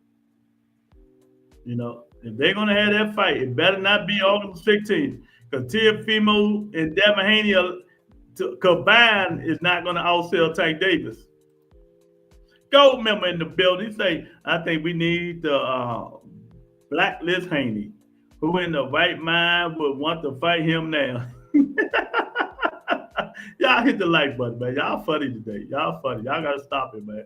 If they're gonna have that fight, it better not be August the 16th. Because Teofimo and Devin Haney combined is not gonna outsell Tank Davis. Gold member in the building say, I think we need to blacklist Haney. Who in the right mind would want to fight him now? Y'all hit the like button, man. Y'all funny today. Y'all funny. Y'all gotta stop it, man.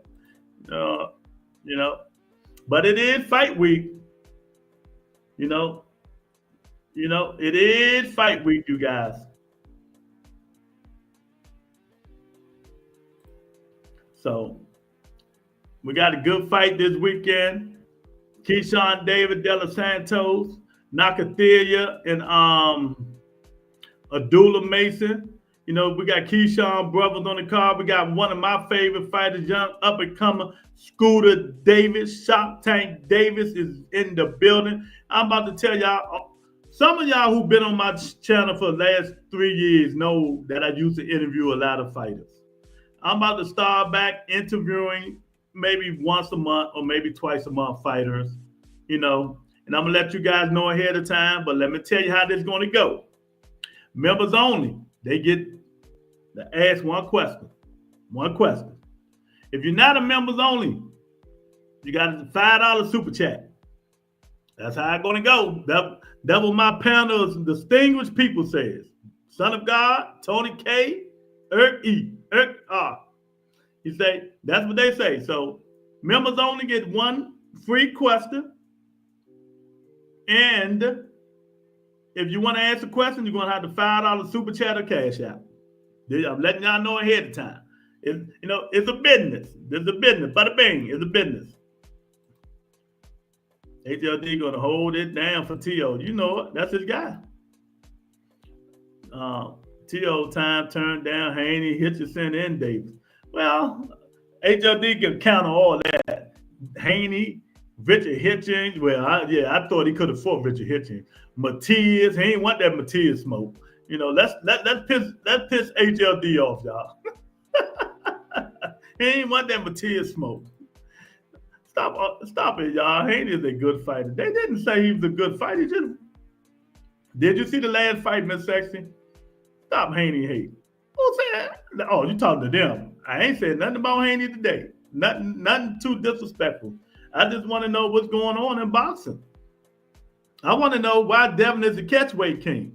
But it is fight week. It is fight week, you guys. So we got a good fight this weekend. Keyshawn David De Los Santos, Nakathila, and Abdullah Mason. You know, we got Keyshawn Brothers on the card. We got one of my favorite fighters, young up-and-comer, Scooter Davis. Shop Tank Davis is in the building. I'm about to tell y'all, some of y'all who've been on my channel for the last 3 years know that I used to interview a lot of fighters. I'm about to start back interviewing maybe once a month or maybe twice a month fighters, you know, and I'm going to let you guys know ahead of time, but let me tell you how this is going to go. Members only, they get to ask one question. One question. If you're not a members only, you got a $5 super chat. That's how it's going to go. That was my panel of distinguished people says. Son of God, Tony K, Eric E, Eric R. He say, that's what they say. So members only get one free question. And if you want to ask a question, you're going to have the $5 super chat or cash out. I'm letting y'all know ahead of time. It's a business. There's a business. Bada bing, it's a business. HLD going to hold it down for T.O. You know it. That's his guy. T.O. time turned down Haney, Hitchison, and Davis. Well, HLD can counter all that. Haney, Richard Hitchens. Well, I thought he could have fought Richard Hitchens. Matias, he ain't want that Matias smoke. You know, let's piss HLD off, y'all. He ain't want that Matias smoke. Stop it, y'all. Haney is a good fighter. They didn't say he was a good fighter. Did you see the last fight, Miss Sexy? Stop Haney hate. Who said? Oh, you talking to them. I ain't saying nothing about Haney today. Nothing too disrespectful. I just want to know what's going on in boxing. I want to know why Devin is the catchweight king.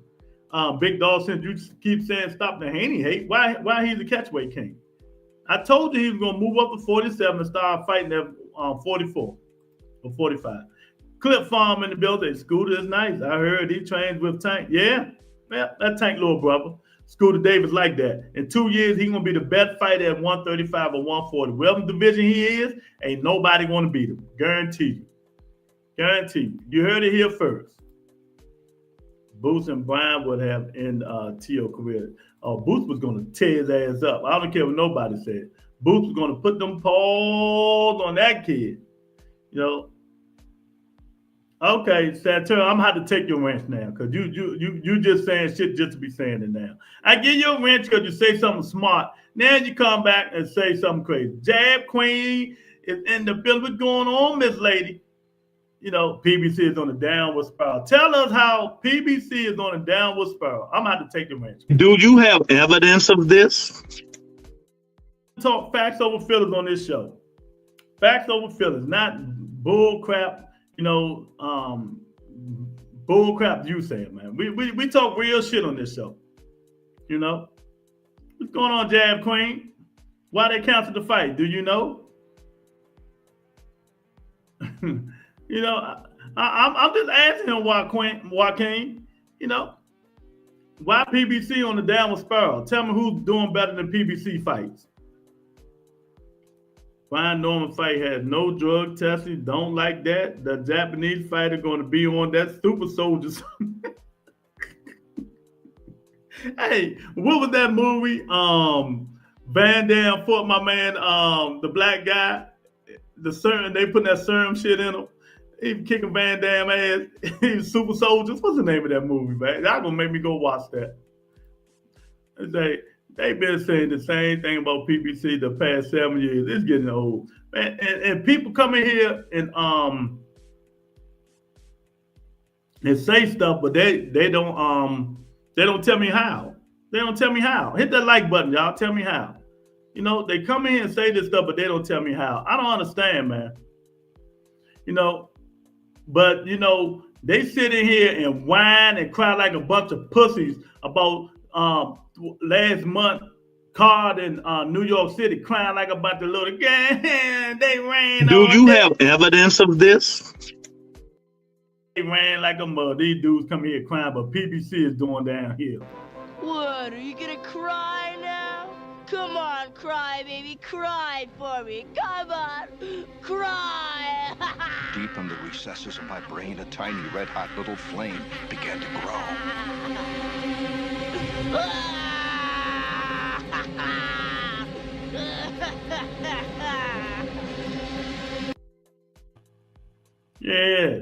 Big Dog, since you keep saying stop the Haney hate, why he's the catchweight king? I told you he was going to move up to 47 and start fighting at 44 or 45. Clip Farm in the building. Scooter is nice. I heard he trains with Tank. Yeah, that Tank little brother. Scooter Davis like that. In 2 years, he's going to be the best fighter at 135 or 140. Whatever division he is, ain't nobody going to beat him. Guarantee you. Guarantee you. You heard it here first. Boots and Brian would have in T.O. career. Boots was going to tear his ass up. I don't care what nobody said. Boots was going to put them paws on that kid. You know. Okay, Santura, I'm going to have to take your wrench now because you just saying shit just to be saying it now. I give you a wrench because you say something smart. Now you come back and say something crazy. Jab Queen is in the building. What's going on, Miss Lady? You know, PBC is on the downward spiral. Tell us how PBC is on a downward spiral. I'm going to have to take the wrench. Do you have evidence of this? Talk facts over feelings on this show. Facts over feelings, not bull crap. You know, bull crap you saying, man. We talk real shit on this show. You know? What's going on, Jab Queen? Why they canceled the fight? Do you know? You know, I'm just asking him Joaquin, you know, why PBC on the downward spiral? Tell me who's doing better than PBC fights. Brian Norman fight has no drug testing. Don't like that. The Japanese fighter going to be on that super soldier. Hey, what was that movie? Van Damme fought my man, the black guy. The serum, they put that serum shit in him. He was kicking Van Damme ass. He was super soldiers. What's the name of that movie, man? Y'all gonna make me go watch that. They've been saying the same thing about PBC the past 7 years. It's getting old. And people come in here and say stuff, but they don't tell me how. They don't tell me how. Hit that like button, y'all. Tell me how. You know, they come in here and say this stuff, but they don't tell me how. I don't understand, man. You know, but you know, they sit in here and whine and cry like a bunch of pussies about last month card in New York City, crying like a bunch of little gang. They ran. Do you have evidence of this? They ran like a mother. These dudes come here crying, but PBC is doing down here. What, are you gonna cry now? Come on, cry, baby, cry for me. Come on, cry. Deep in the recesses of my brain, a tiny red-hot little flame began to grow.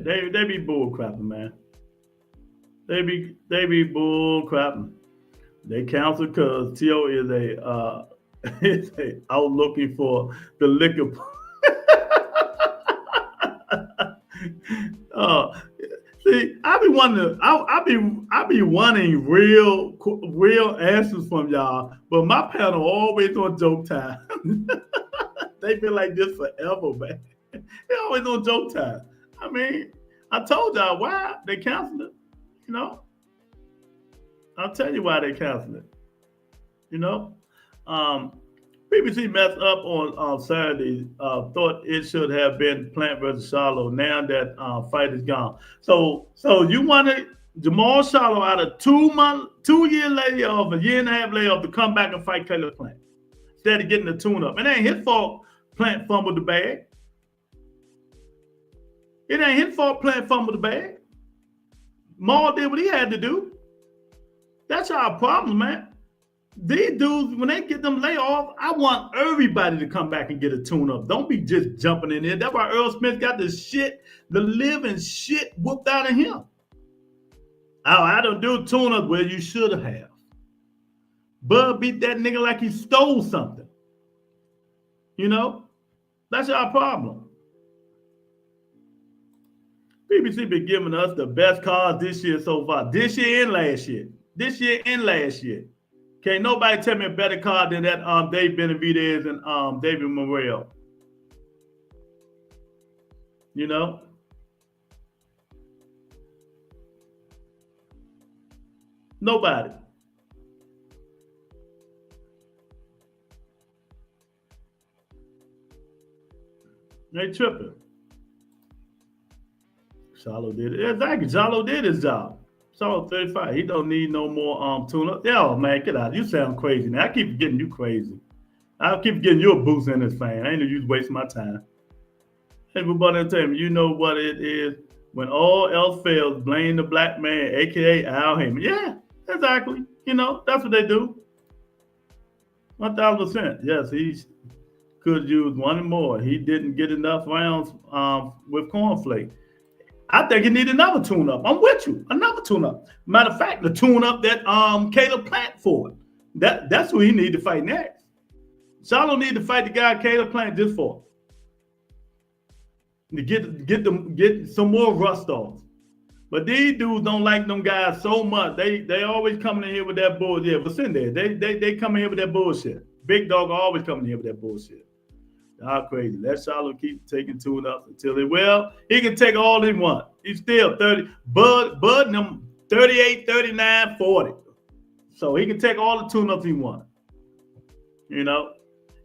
They be bull crapping, man. They be bull crapping. They cancel because Tio is is out looking for the liquor. See, I be wondering. I be wanting real answers from y'all, but my panel always on joke time. They been like this forever, man. They always on joke time. I mean, I told y'all why they canceled it. You know, I'll tell you why they canceled it. You know, BBC messed up on Saturday. Thought it should have been Plant versus Charlo. Now that fight is gone. So you wanted Jamal Charlo out of 2-year layoff, a year and a half layoff to come back and fight Caleb Plant instead of getting the tune up. It ain't his fault. Plant fumbled the bag. It ain't his fault. Plant fumbled the bag. Maul did what he had to do. That's our problem, man. These dudes, when they get them layoffs, I want everybody to come back and get a tune-up. Don't be just jumping in there. That's why Earl Smith got the living shit whooped out of him. Oh, I don't do tune-up. Well, you should have. Bud beat that nigga like he stole something. You know? That's our problem. BBC been giving us the best cards this year so far. This year and last year. This year and last year. Can't nobody tell me a better card than that Dave Benavidez and David Morrell. You know? Nobody. They tripping. Charlo did it. Exactly. Charlo did his job. Charlo 35. He don't need no more tune-up. Yeah, man, get out. You sound crazy, man. I keep getting you crazy. I keep getting you a boost in this fan. I ain't no use wasting my time. Everybody tell me, you know what it is. When all else fails, blame the black man, a.k.a. Al Heyman. Yeah, exactly. You know, that's what they do. 1,000%. Yes, he could use one more. He didn't get enough rounds with Cornflake. I think he needs another tune-up. I'm with you. Another tune-up. Matter of fact, the tune-up that Caleb Plant for. That's who he need to fight next. Charlo need to fight the guy Caleb Plant just for. To get some more rust off. But these dudes don't like them guys so much. They always coming in here with that bullshit. Yeah, but sitting there. They come in here with that bullshit. Big Dog always coming in here with that bullshit. Y'all crazy. Let Charlo keep taking tune-ups until he can take all he want. He's still 30. Bud and them 38, 39, 40. So he can take all the tune-ups he want. You know?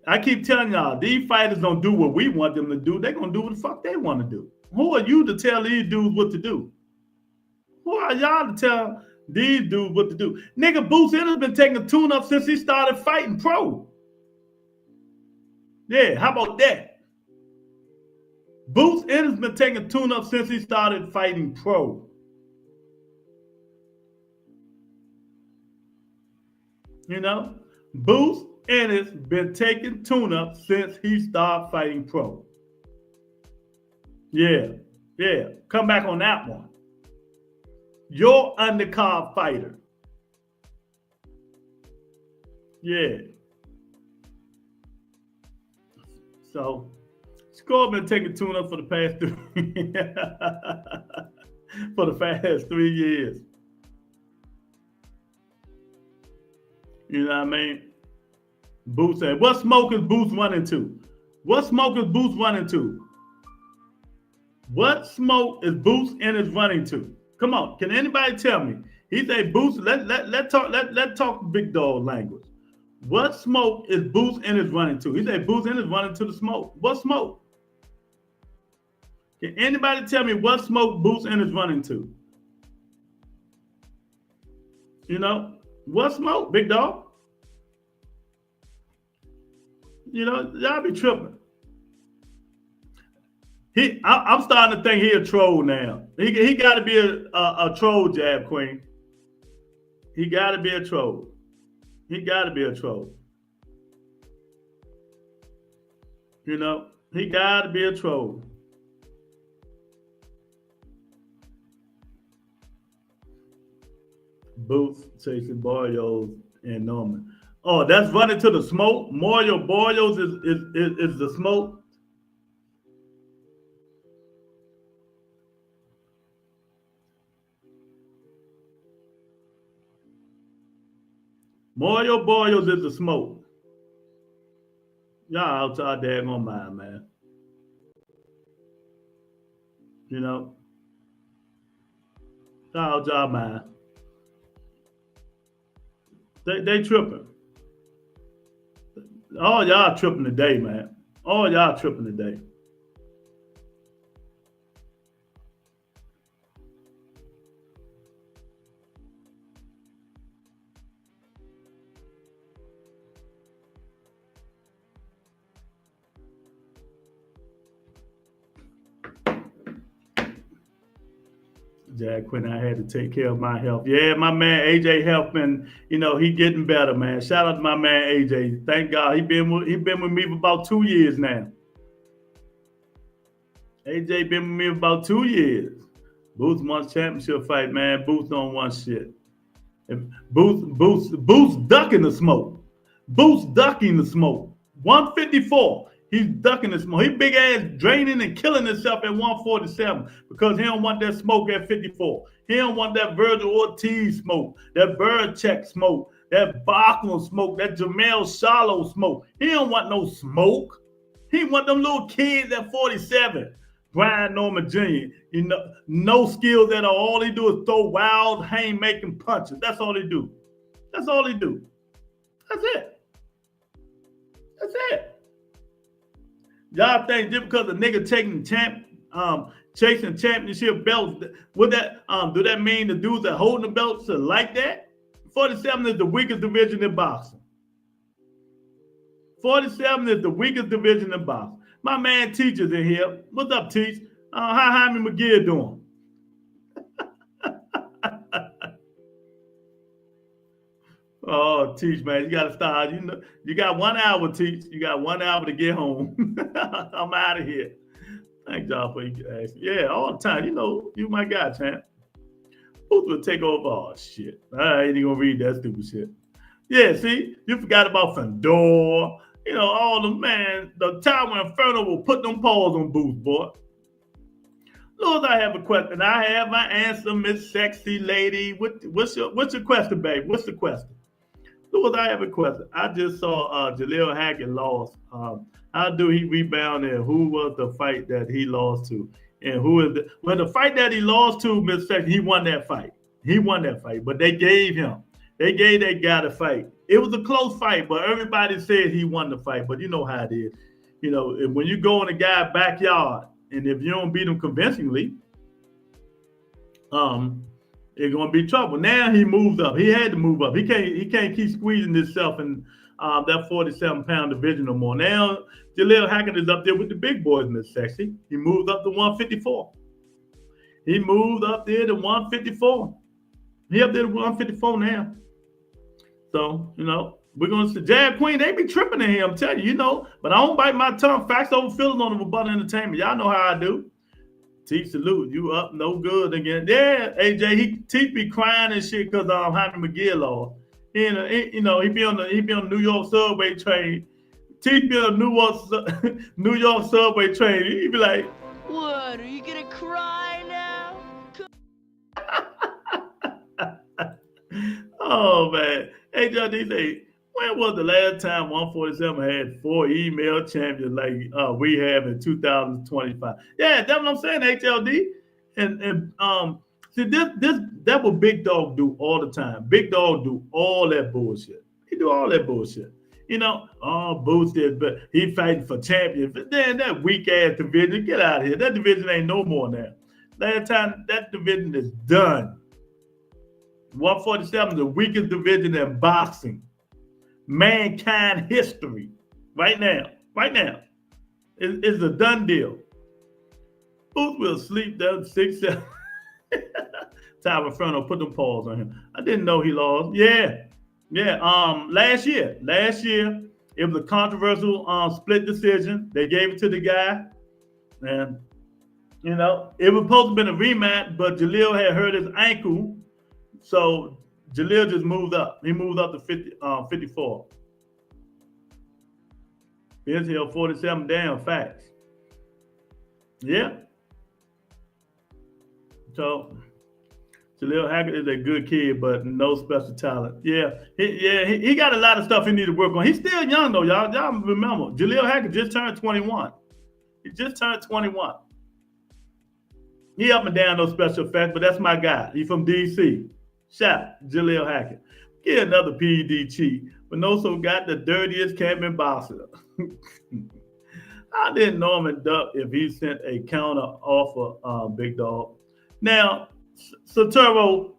I keep telling y'all, these fighters don't do what we want them to do. They're going to do what the fuck they want to do. Who are you to tell these dudes what to do? Who are y'all to tell these dudes what to do? Nigga, Boots Ennis been taking a tune-up since he started fighting pro. Yeah, how about that? Boots Ennis been taking a tune-up since he started fighting pro. You know? Boots Ennis been taking tune-up since he started fighting pro. Yeah. Come back on that one. Your undercard fighter. Yeah. So, Score been taking tune-up for the past 3 years. You know what I mean? Boots said, what smoke is Boots running to? What smoke is Boots running to? What smoke is Boots Ennis running to? Come on, can anybody tell me? He said, Boots, let's talk big dog language. What smoke is Boots Ennis running to? He said Boots Ennis running to the smoke. What smoke? Can anybody tell me what smoke Boots Ennis running to? You know, what smoke, big dog? You know, y'all be tripping. I'm starting to think he a troll now. He got to be a troll, Jab Queen. He got to be a troll. He got to be a troll. You know, he got to be a troll. Boots, Chasing Barrios, and Norman. Oh, that's running to the smoke. Mario Barrios is the smoke. Mario Barrios is the smoke. Y'all out y'all daggone mind, man. You know, y'all out y'all mind. They tripping. All y'all tripping today, man. All y'all tripping today. Jack Quinn, I had to take care of my health. Yeah, my man AJ helping. You know, he getting better, man. Shout out to my man AJ. Thank God he been with me for about 2 years now. AJ been with me for about 2 years. Boots won championship fight, man. Boots don't want shit. Boots ducking the smoke. Boots ducking the smoke. 154. He's ducking the smoke. He big ass draining and killing himself at 147 because he don't want that smoke at 54. He don't want that Virgil Ortiz smoke, that Belichick smoke, that Bachman smoke, that Jamel Shallow smoke. He don't want no smoke. He want them little kids at 47. Brian Norman Jr., you know, no skills at all. All he do is throw wild haymaking punches. That's all he do. That's all he do. That's it. That's it. Y'all think just because a nigga chasing championship belts, would that do that mean the dudes that holding the belts are like that? 47 is the weakest division in boxing. 47 is the weakest division in boxing. My man Teacher's in here. What's up, Teach? How Jaime McGill doing? Oh, Teach, man, you got to start. You know, you got 1 hour, Teach. You got 1 hour to get home. I'm out of here. Thank y'all for asking. Yeah, all the time. You know, you my guy, champ. Boots will take over. Oh, shit. I ain't gonna read that stupid shit. Yeah, see, you forgot about Fandor. You know, all the man, the time when Inferno will put them paws on Boots, boy. Lord, I have a question. I have my answer, Miss Sexy Lady. What's your question, babe? What's the question? Lord, I have a question. I just saw Jaleel Hackett lost. How do he rebound and who was the fight that he lost to? And who is the fight that he lost to, Miss Sexy, he won that fight. He won that fight, but they gave that guy the fight. It was a close fight, but everybody said he won the fight. But you know how it is. You know, when you go in a guy's backyard, and if you don't beat him convincingly, it's gonna be trouble. Now he moved up. He had to move up. He can't keep squeezing himself in that 47-pound division no more. Now Jaleel Hackett is up there with the big boys, Miss Sexy. He moved up to 154. He moved up there to 154. He up there to 154 now. So, you know, we're going to see Jab Queen. They be tripping in here, I'm telling you, you know. But I don't bite my tongue. Facts over feelings on the Rebuttal Entertainment. Y'all know how I do. Teach salute. You up no good again. Yeah, AJ, Teach be crying and shit because Jaime McGill lost. He be on the New York subway train. Teach be on the New York subway train. He be like, What, are you gonna cry now? oh man. AJ say, when was the last time 147 had 4 email champions like we have in 2025? Yeah, that's what I'm saying, HLD. And see that what Big Dog do all the time. Big Dog do all that bullshit. He do all that bullshit. You know, Boots did, but he fighting for champions. But then that weak ass division, get out of here. That division ain't no more now. Last time that division is done. 147 is the weakest division in boxing. Mankind history. Right now. It's a done deal. Booth will sleep down 6, 7. Time Inferno, put them paws on him. I didn't know he lost. Yeah. Last year, it was a controversial split decision. They gave it to the guy. And, you know, it was supposed to have been a rematch, but Jaleel had hurt his ankle. So Jaleel just moved up. He moved up to 54. Ben Hill 47. Damn facts. Yeah. So Jaleel Hackett is a good kid, but no special talent. Yeah, he got a lot of stuff he need to work on. He's still young though, y'all. Y'all remember, Jaleel Hackett just turned 21. He just turned 21. He up and down no special effects, but that's my guy. He from DC. Shout Jaleel Hackett. Get another PED cheat. Manoso got the dirtiest camping boxer. How did Norman duck if he sent a counter offer, big dog? Now, Turbo,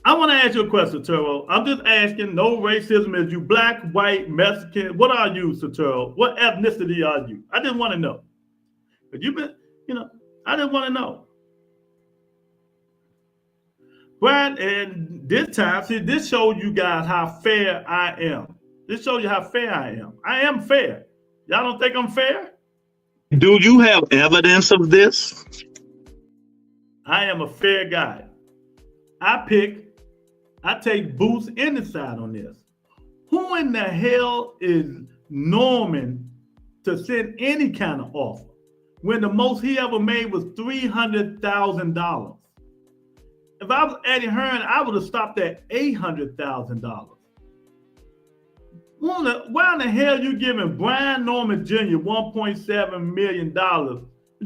I want to ask you a question, Turbo. I'm just asking, no racism. Is you black, white, Mexican? What are you, Turbo? What ethnicity are you? I just want to know. But you've been, I just want to know. Brian, and this time, see, this shows you guys how fair I am. This shows you how fair I am. I am fair. Y'all don't think I'm fair? Do you have evidence of this? I am a fair guy. I take Boots in the side on this. Who in the hell is Norman to send any kind of offer when the most he ever made was $300,000? If I was Eddie Hearn, I would have stopped at $800,000. Why in the hell you giving Brian Norman Jr. $1.7 million?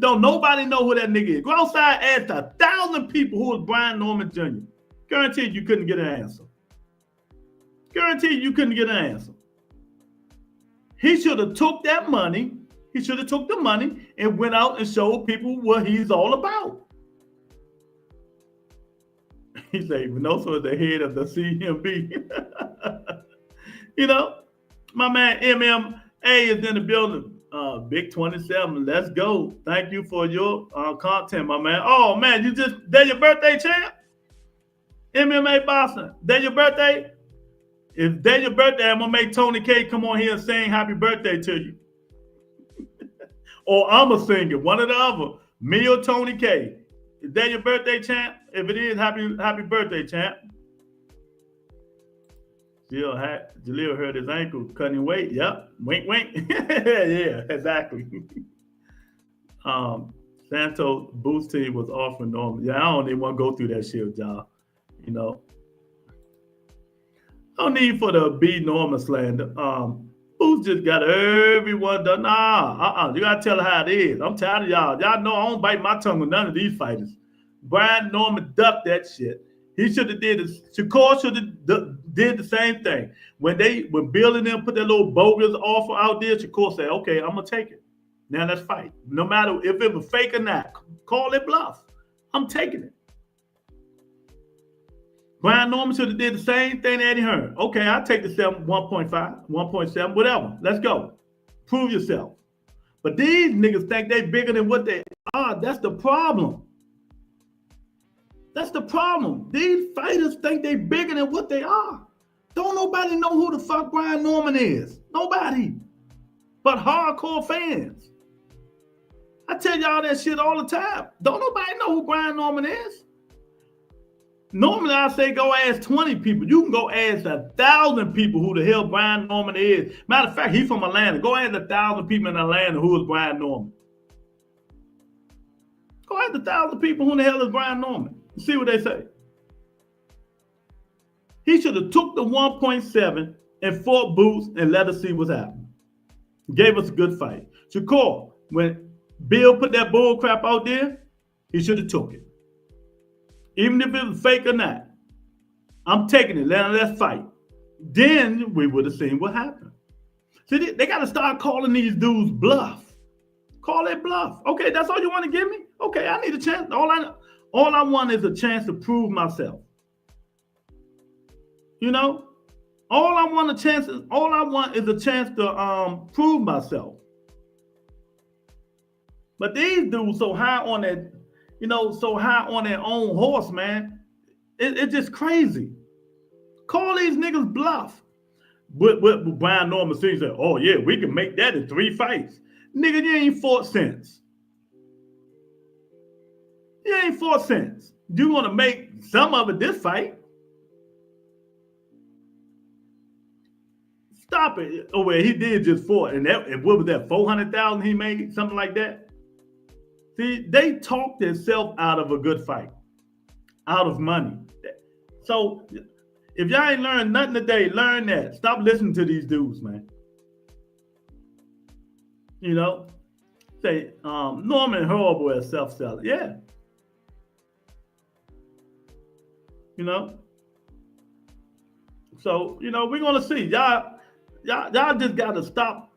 Don't nobody know who that nigga is. Go outside and ask 1,000 people who is Brian Norman Jr. Guaranteed you couldn't get an answer. Guaranteed you couldn't get an answer. He should have took that money. He should have took the money and went out and showed people what he's all about. He said, Venoso is the head of the CMB. My man MMA is in the building. Big 27, let's go. Thank you for your content, my man. Oh, man, that your birthday, champ? MMA Boston, that your birthday? If that your birthday, I'm going to make Tony K come on here and sing happy birthday to you. Or I'm a singer, one or the other. Me or Tony K. Is that your birthday, champ? If it is, happy birthday, champ. Jaleel hurt his ankle, cutting weight. Yep. Wink, wink. Yeah, exactly. Santos Boost team was offering Norman. Yeah, I don't even want to go through that shit, y'all. No need for the B Norman slander. Boost just got everyone done. You gotta tell her how it is. I'm tired of y'all. Y'all know I don't bite my tongue with none of these fighters. Brian Norman ducked that shit. He should have did this. Shakur should have did the same thing. When Bill and them put their little bogus offer out there, Shakur said, okay, I'm going to take it. Now let's fight. No matter if it was fake or not, call it bluff. I'm taking it. Brian Norman should have did the same thing to Eddie Hearn. Okay, I'll take the 1.5, 1.7, whatever. Let's go. Prove yourself. But these niggas think they bigger than what they are. That's the problem. That's the problem. These fighters think they bigger than what they are. Don't nobody know who the fuck Brian Norman is. Nobody. But hardcore fans. I tell y'all that shit all the time. Don't nobody know who Brian Norman is. Normally I say go ask 20 people. You can go ask 1,000 people who the hell Brian Norman is. Matter of fact, he's from Atlanta. Go ask 1,000 people in Atlanta who is Brian Norman. Go ask 1,000 people who the hell is Brian Norman. See what they say. He should have took the 1.7 and fought Boots and let us see what's happening. Gave us a good fight. Shakur, when Bill put that bull crap out there, he should have took it. Even if it was fake or not. I'm taking it. Let's fight. Then we would have seen what happened. See, they got to start calling these dudes bluff. Call it bluff. Okay, that's all you want to give me? Okay, I need a chance. All I want is a chance to prove myself. All I want is a chance to prove myself. But these dudes so high on that, so high on their own horse, man. It's just crazy. Call these niggas bluff. But Brian Norman said, oh yeah, we can make that in 3 fights. Nigga, you ain't fought since. You ain't fought since. You want to make some of it this fight. Stop it. Oh, well, he did just fought. And what was that, 400,000 he made? Something like that? See, they talked themselves out of a good fight, out of money. So if y'all ain't learned nothing today, learn that. Stop listening to these dudes, man. You know, say Norman horrible at self-selling. Yeah. You know. So, you know, we're gonna see. Y'all just gotta stop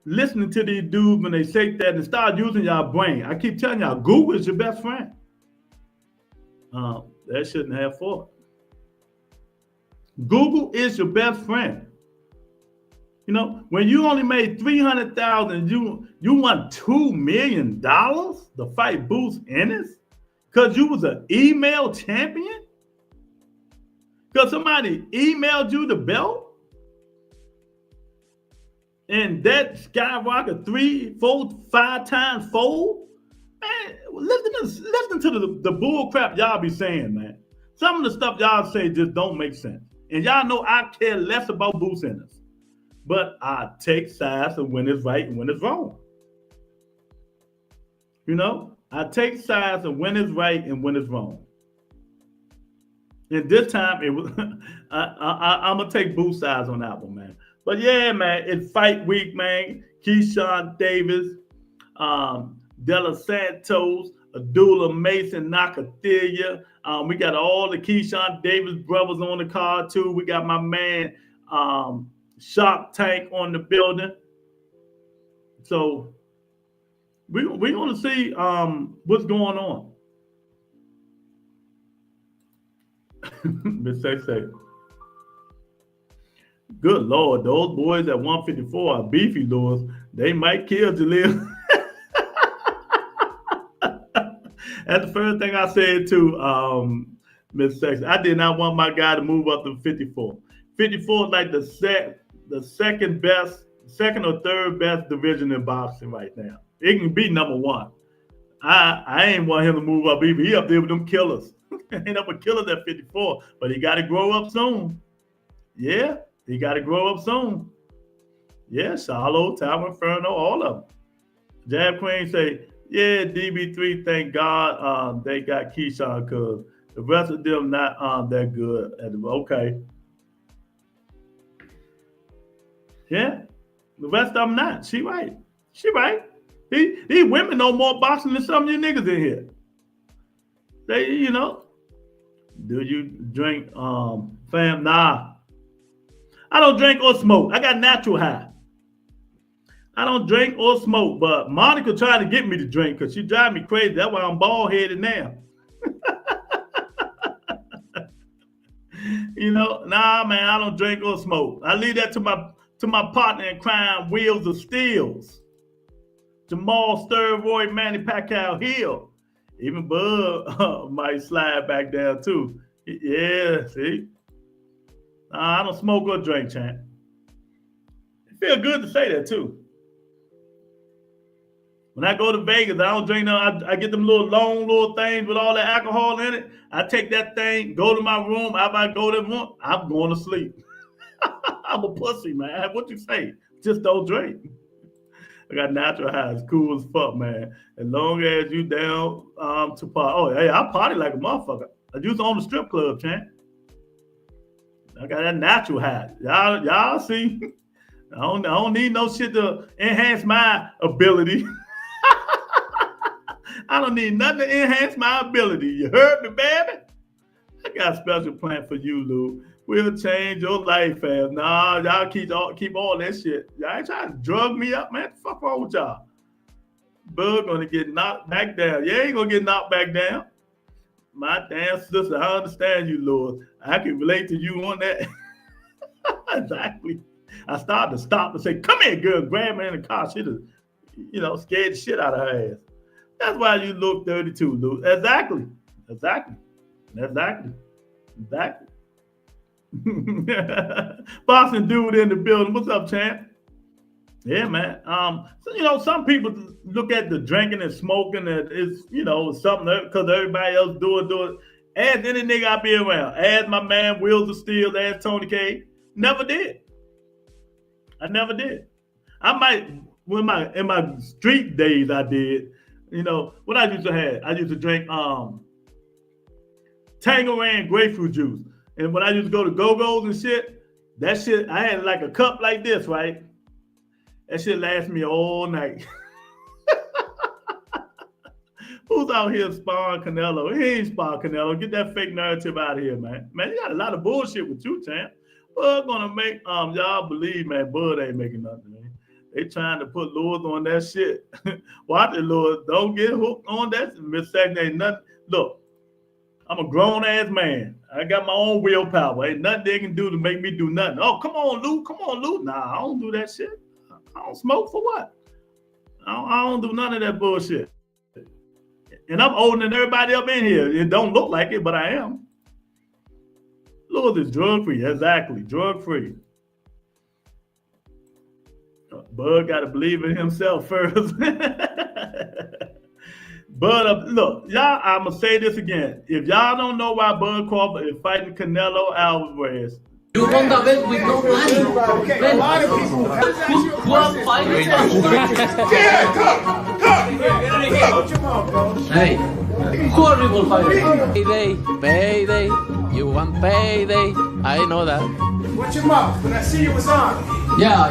listening to these dudes when they say that and start using y'all brain. I keep telling y'all, Google is your best friend. That shouldn't have fought. Google is your best friend. You know, when you only made 300,000, you won $2 million to fight Bruce Ennis because you was an email champion? Because somebody emailed you the belt? And that skyrocket 3, 4, 5 times fold? Man, listen to the bull crap y'all be saying, man. Some of the stuff y'all say just don't make sense. And y'all know I care less about Bruce Ennis. But I take sides of when it's right and when it's wrong. You know? I take sides of when it's right and when it's wrong. And this time, it was I'm going to take both sides on that one, man. But yeah, man, it's fight week, man. Keyshawn Davis, De Los Santos, Abdullah Mason, Nakathila. We got all the Keyshawn Davis brothers on the card, too. We got my man, Shark Tank on the building. So we're going to see what's going on. Miss Say. Good Lord, those boys at 154 are beefy lords. They might kill Jaleel. That's the first thing I said to Miss Sex. I did not want my guy to move up to 54. 54 is like the second or third best division in boxing right now. It can be number one. I ain't want him to move up either. He up there with them killers. Ain't up a killer at 54, but he got to grow up soon. Yeah, he got to grow up soon. Yeah, Charlo, Tower Inferno, all of them. Jab Queen say, yeah, DB3, thank God they got Keyshawn because the rest of them not that good. Okay. Yeah, the rest of them not. She right. These women know more boxing than some of you niggas in here. They, you know, do you drink, fam? Nah. I don't drink or smoke. I got natural high. I don't drink or smoke, but Monica tried to get me to drink because she drive me crazy. That's why I'm bald-headed now. You know, nah, man, I don't drink or smoke. I leave that to my partner in crime, Wheels of Steels. Jamal Steroid, Manny Pacquiao Hill. Even Bud might slide back down too. Yeah, see? I don't smoke or drink, champ. It feels good to say that too. When I go to Vegas, I don't drink no. I get them long little things with all the alcohol in it. I take that thing, go to my room. After I go to the room, I'm going to sleep. I'm a pussy, man. What you say? Just don't drink. I got natural highs, cool as fuck, man. As long as you down to party. Oh, hey, I party like a motherfucker. I used to own the strip club, champ. I got that natural high. Y'all see? I don't need no shit to enhance my ability. I don't need nothing to enhance my ability. You heard me, baby? I got a special plan for you, Lou. We'll change your life, fam. Nah, y'all keep all that shit. Y'all ain't trying to drug me up, man. What the fuck wrong with y'all? Bug gonna get knocked back down. You ain't gonna get knocked back down. My damn sister, I understand you, Lord. I can relate to you on that. Exactly. I started to stop and say, come here, girl, grab me in the car. She just, scared the shit out of her ass. That's why you look 32, Lou. Exactly. Boxing dude in the building. What's up, champ? Yeah, man. So, some people look at the drinking and smoking and it's, something because everybody else do it. Ask any nigga I be around. Ask my man Wheels of Steel. Ask Tony K. Never did. I never did. I might in my street days I did. You know what I used to have? I used to drink Tangerine grapefruit juice, and when I used to go to Go-Go's and shit, that shit I had like a cup like this, right? That shit lasts me all night. Who's out here sparring Canelo? He ain't sparring Canelo. Get that fake narrative out of here, man. Man, you got a lot of bullshit with you, champ. Bud gonna make y'all believe, man. Bud ain't making nothing, man. They trying to put lures on that shit. Watch it, lures. Don't get hooked on that. Miss Sagan ain't nothing. Look, I'm a grown ass man. I got my own willpower. Ain't nothing they can do to make me do nothing. Oh, come on, Lou. Come on, Lou. Nah, I don't do that shit. I don't smoke for what? I don't do none of that bullshit. And I'm older than everybody up in here. It don't look like it, but I am. Lewis is drug-free. Exactly. Drug-free. Bud got to believe in himself first. Bud, look, y'all, I'm going to say this again. If y'all don't know why Bud Crawford is fighting Canelo Alvarez, you won the bet with no money. Okay, a lot of people. Who are fighting? Yeah, come. Shut your mouth, bro. Hey, who are people fighting? Payday. You want payday? I know that. Watch your mouth. When I see you was on. Yeah.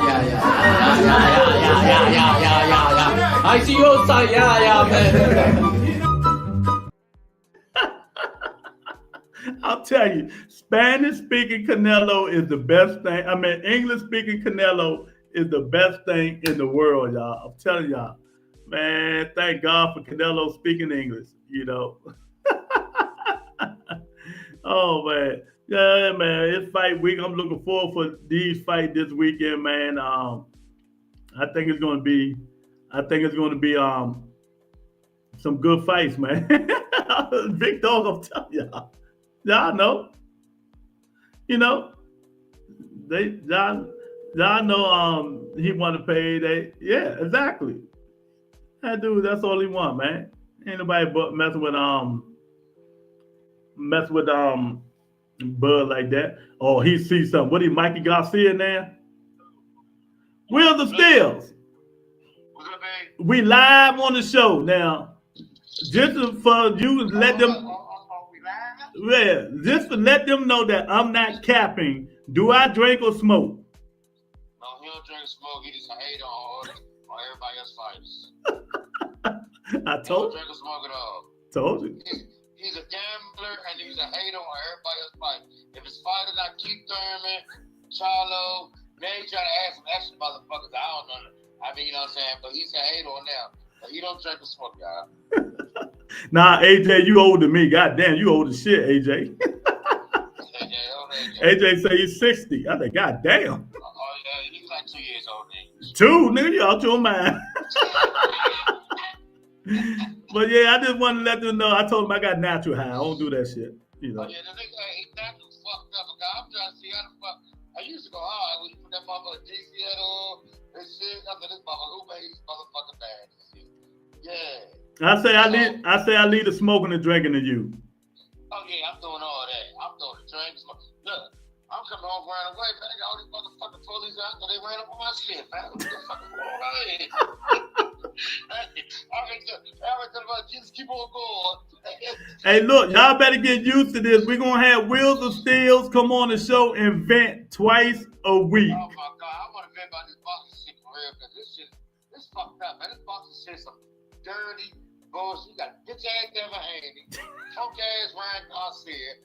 I see you outside. Yeah, man. I'll tell you, Spanish-speaking Canelo is the best thing. I mean, English-speaking Canelo is the best thing in the world, y'all. I'm telling y'all. Man, thank God for Canelo speaking English, you know. Oh, man. Yeah, man, it's fight week. I'm looking forward for these fights this weekend, man. I think it's going to be some good fights, man. Big dog, I'm telling y'all. Y'all know. You know. Y'all know he want to pay. Yeah, exactly. That dude, that's all he want, man. Ain't nobody but messing with Bud like that. Oh, he sees something. What, Mikey Garcia now? Wheels of Steels. We live on the show now. Just for you let them. Yeah, just to let them know that I'm not capping. Do I drink or smoke? No, he don't drink or smoke. He just hate on everybody else fights. I told you. He don't drink or smoke at all. Told you. He's a gambler and he's a hater on everybody else fights. If it's fighters like Keith Thurman, Charlo, now he try to add some extra motherfuckers. I don't know. I mean, you know what I'm saying? But he's a hater on them. But he don't drink or smoke, y'all. Nah, AJ, you older than me. Goddamn, you old as shit, AJ. AJ say he's 60. I think, goddamn. Oh, yeah, he's like 2 years old then. 2, nigga, you out your mind. But yeah, I just wanted to let them know. I told him I got natural high. I don't do that shit. You know. Oh, yeah, the nigga ain't natural fucked up. I'm trying to see how the fuck. I used to go hard when you put that motherfucker GCL on and shit. I said, this motherfucker, who made these motherfucking bad and shit? Yeah. I say I leave the smoking and drinking to you. Oh yeah, I'm doing all that. I'm doing the drinks. Look, I'm coming home running away, man. I got all these motherfucking police out there. They ran up on my shit, man. What the fuck is going on? Jesus, keep on going. Hey, look, y'all better get used to this. We're gonna have Wheels of Steels come on the show and vent twice a week. Oh my God, I want to vent about this boxing shit for real, because this fucked up, man. This boxing shit some dirty bullshit. You got bitch ass Devin Haney, punk ass Ryan Garcia.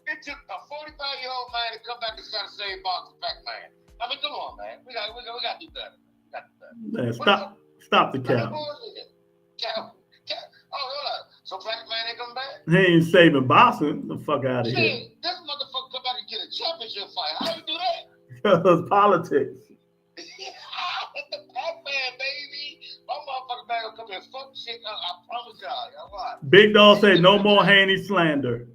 It took a 45-year-old man to come back and try to save boxing back, man. I mean, come on, man. We got to do better. Man, stop the cap. Oh, hold up. So black man ain't come back? He ain't saving boxing. The fuck out of here. This motherfucker come back and get a championship fight. How you do that? Because politics. The Pac-Man, baby. My motherfucker man gonna come here and fuck shit up. I promise y'all. Y'all what? Big Dog say no more Haney slander.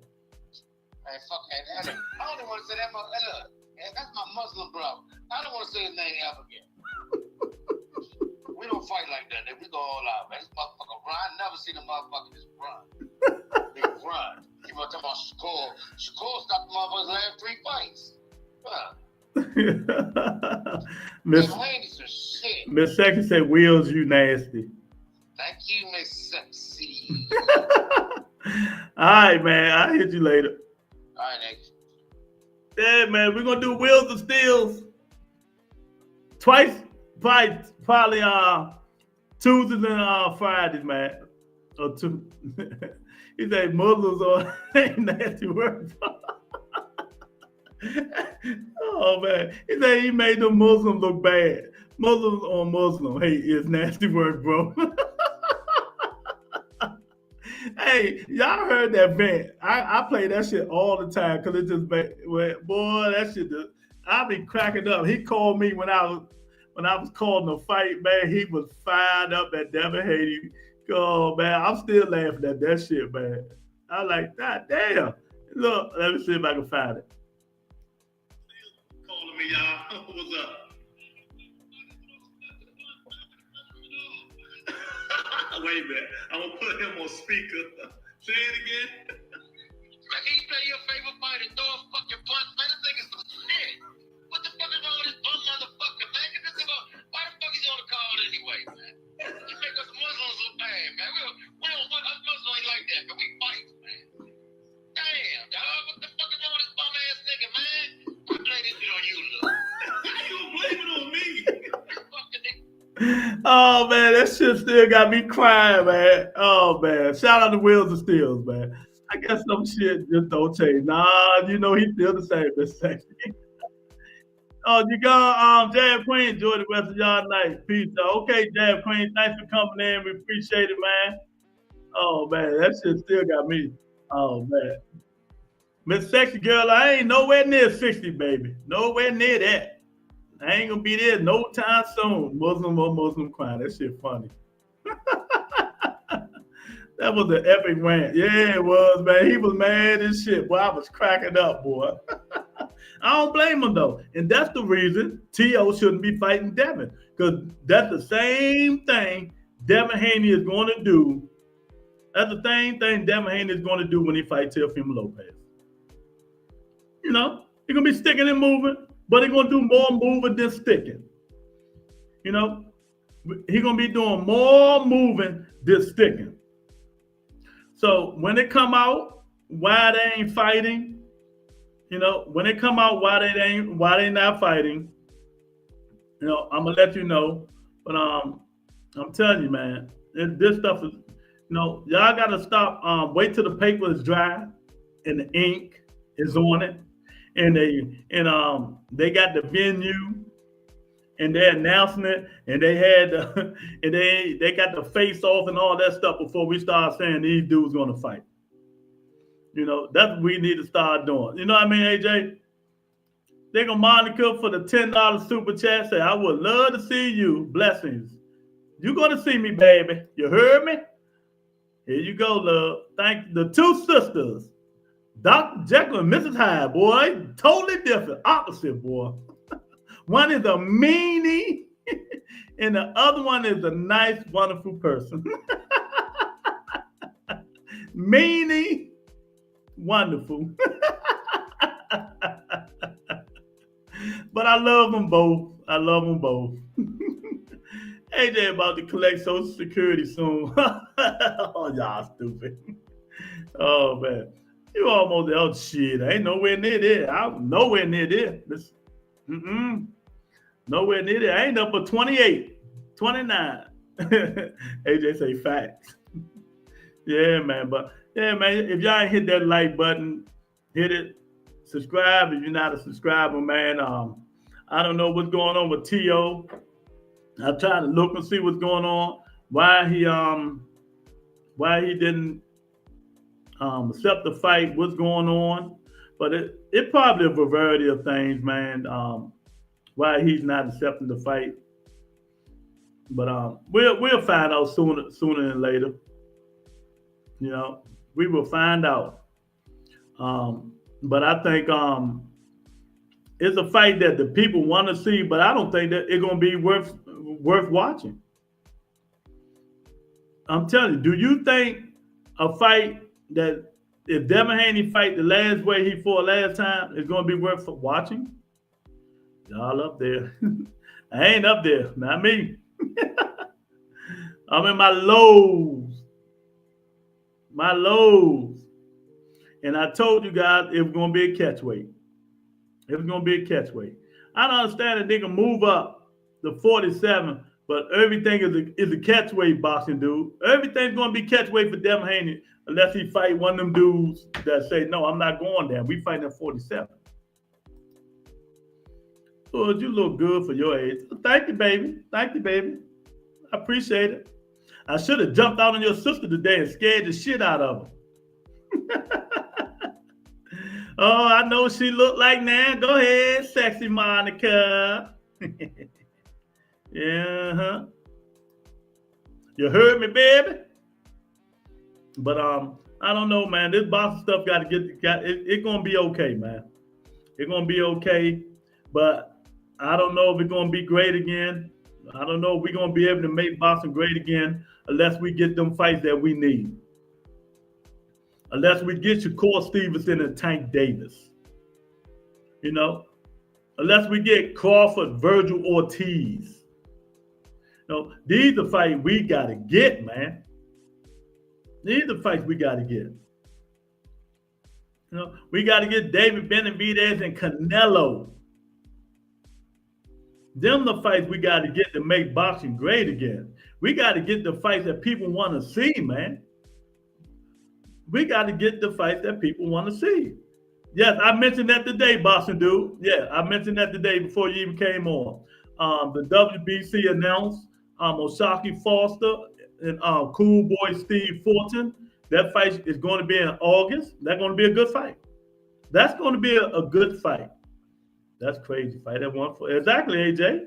Man, fuck Haney. I don't even want to say that. Look, that's my Muslim brother. I don't want to say his name ever again. We don't fight like that. We go all out, man. This motherfucker run. I never seen a motherfucker just run. They run. People talking about Shakur. Shakur stopped the motherfucker's last 3 fights. Miss Haney's a shit. Miss Sexy said, Wheels, you nasty. Thank you, Miss Sexy. All right, man. I'll hit you later. All right, Nick. Yeah, man. We're gonna do Wheels and Steels twice, probably Tuesdays and Fridays, man. Or two. He said Muslims are ain't nasty word. Oh man. He said he made the Muslims look bad. Muslims on Muslim. Hey, it's nasty word, bro. Hey, y'all heard that vent. I play that shit all the time because it just boy, that shit just, I be cracking up. He called me when I was calling a fight, man. He was fired up at Devin Haney. Oh man, I'm still laughing at that shit, man. I like, God damn. Look, let me see if I can find it. Calling me, y'all. What's up? Wait a minute. I'm gonna put him on speaker. Say it again. Man, can you play your favorite fight and throw a fucking punch? Man, this nigga's some shit. What the fuck is wrong with this bum motherfucker, man? Get this about, why the fuck is he on the call anyway, man? You make us Muslims look bad, man. We don't want us Muslims ain't like that, but we fight, man. Damn, dog. What the fuck is wrong with this bum ass nigga, man? I blame this shit on you, look. How you gonna blame it on me? Oh man, that shit still got me crying, man. Oh man, shout out to Wheels and Steels, man. I guess some shit just don't change. Nah, you know he's still the same. This second. Oh, you got Jab Queen. Enjoy the rest of y'all night. Peace. Okay, Jab Queen. Thanks for coming in. We appreciate it, man. Oh man, that shit still got me. Oh man, Miss Sexy Girl, I ain't nowhere near 60, baby. Nowhere near that. I ain't gonna be there no time soon. Muslim or Muslim crying. That shit funny. That was an epic rant. Yeah, it was, man. He was mad as shit. Boy, I was cracking up, boy. I don't blame him, though. And that's the reason T.O. shouldn't be fighting Devin. Because that's the same thing Devin Haney is going to do. That's the same thing Devin Haney is going to do when he fights Teofimo Lopez. You know, he's going to be sticking and moving. But he's going to do more moving than sticking. You know, he's going to be doing more moving than sticking. So when they come out, why they ain't fighting, you know, when they come out, why they not fighting, you know, I'm going to let you know. But I'm telling you, man, this stuff is, you know, y'all got to stop, wait till the paper is dry and the ink is on it. And they got the venue, and they're announcing it, and they had and they got the face off and all that stuff before we start saying these dudes gonna fight. You know, that's what we need to start doing. You know what I mean, AJ? They're gonna monitor for the $10 super chat. Say, I would love to see you. Blessings. You're gonna see me, baby. You heard me? Here you go, love. Thank the two sisters. Dr. Jekyll and Mrs. Hyde, boy, totally different, opposite, boy. One is a meanie, and the other one is a nice, wonderful person. Meanie, wonderful. But I love them both. I love them both. AJ about to collect Social Security soon. Oh, y'all stupid. Oh, man. You almost out shit. I ain't nowhere near there. I'm nowhere near there. Nowhere near there. I ain't up for 28, 29. AJ say facts. Yeah, man. But yeah, man, if y'all ain't hit that like button, hit it. Subscribe if you're not a subscriber, man. I don't know what's going on with T.O. I try to look and see what's going on. Why he didn't accept the fight, what's going on. But it probably a variety of things, man, why he's not accepting the fight. But we'll find out sooner than later. You know, we will find out. But I think it's a fight that the people want to see, but I don't think that it's gonna be worth watching. I'm telling you, do you think a fight that if Devin Haney fight the last way he fought last time is going to be worth watching? Y'all up there. I ain't up there. Not me. I'm in my lows. My lows. And I told you guys it was going to be a catchweight. It was going to be a catchweight. I don't understand that they can move up to 47, but everything is a catchweight boxing, dude. Everything's going to be catchweight for Devin Haney unless he fight one of them dudes that say, no, I'm not going there. We fighting at 47. Lord, you look good for your age. Thank you, baby. Thank you, baby. I appreciate it. I should have jumped out on your sister today and scared the shit out of her. Oh, I know what she looked like now. Go ahead, sexy Monica. Yeah, You heard me, baby? But I don't know, man. This boxing stuff it's gonna be okay, man. It's gonna be okay, but I don't know if it's gonna be great again. I don't know if we're gonna be able to make boxing great again unless we get them fights that we need. Unless we get Shakur Stevenson and Tank Davis. You know? Unless we get Crawford, Virgil Ortiz. You know, these are fights we gotta get, man. These are fights we gotta get. You know, we gotta get David Benavidez and Canelo. Them the fights we gotta get to make boxing great again. We gotta get the fights that people want to see, man. We got to get the fights that people want to see. Yes, I mentioned that today, Boston dude. Yeah, I mentioned that today before you even came on. The WBC announced Oshaki Foster and Cool Boy Steve Fortune. That fight is going to be in August. That's going to be a good fight. That's going to be a good fight. That's crazy fight. That one for exactly, AJ.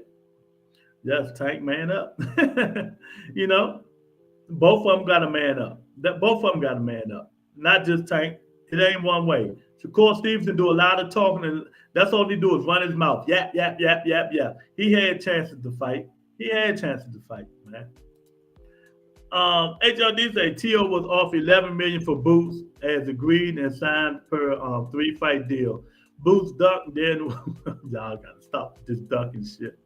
Yes, Tank man up. You know, both of them got to man up. Both of them got to man up. Not just Tank. It ain't one way. Shakur Stevenson do a lot of talking, and that's all he do is run his mouth. Yap, yap, yap, yap, yap. He had chances to fight. Man. HRD say Teo was off $11 million for Boots as agreed and signed per 3-fight deal. Boots ducked, then y'all gotta stop this ducking shit.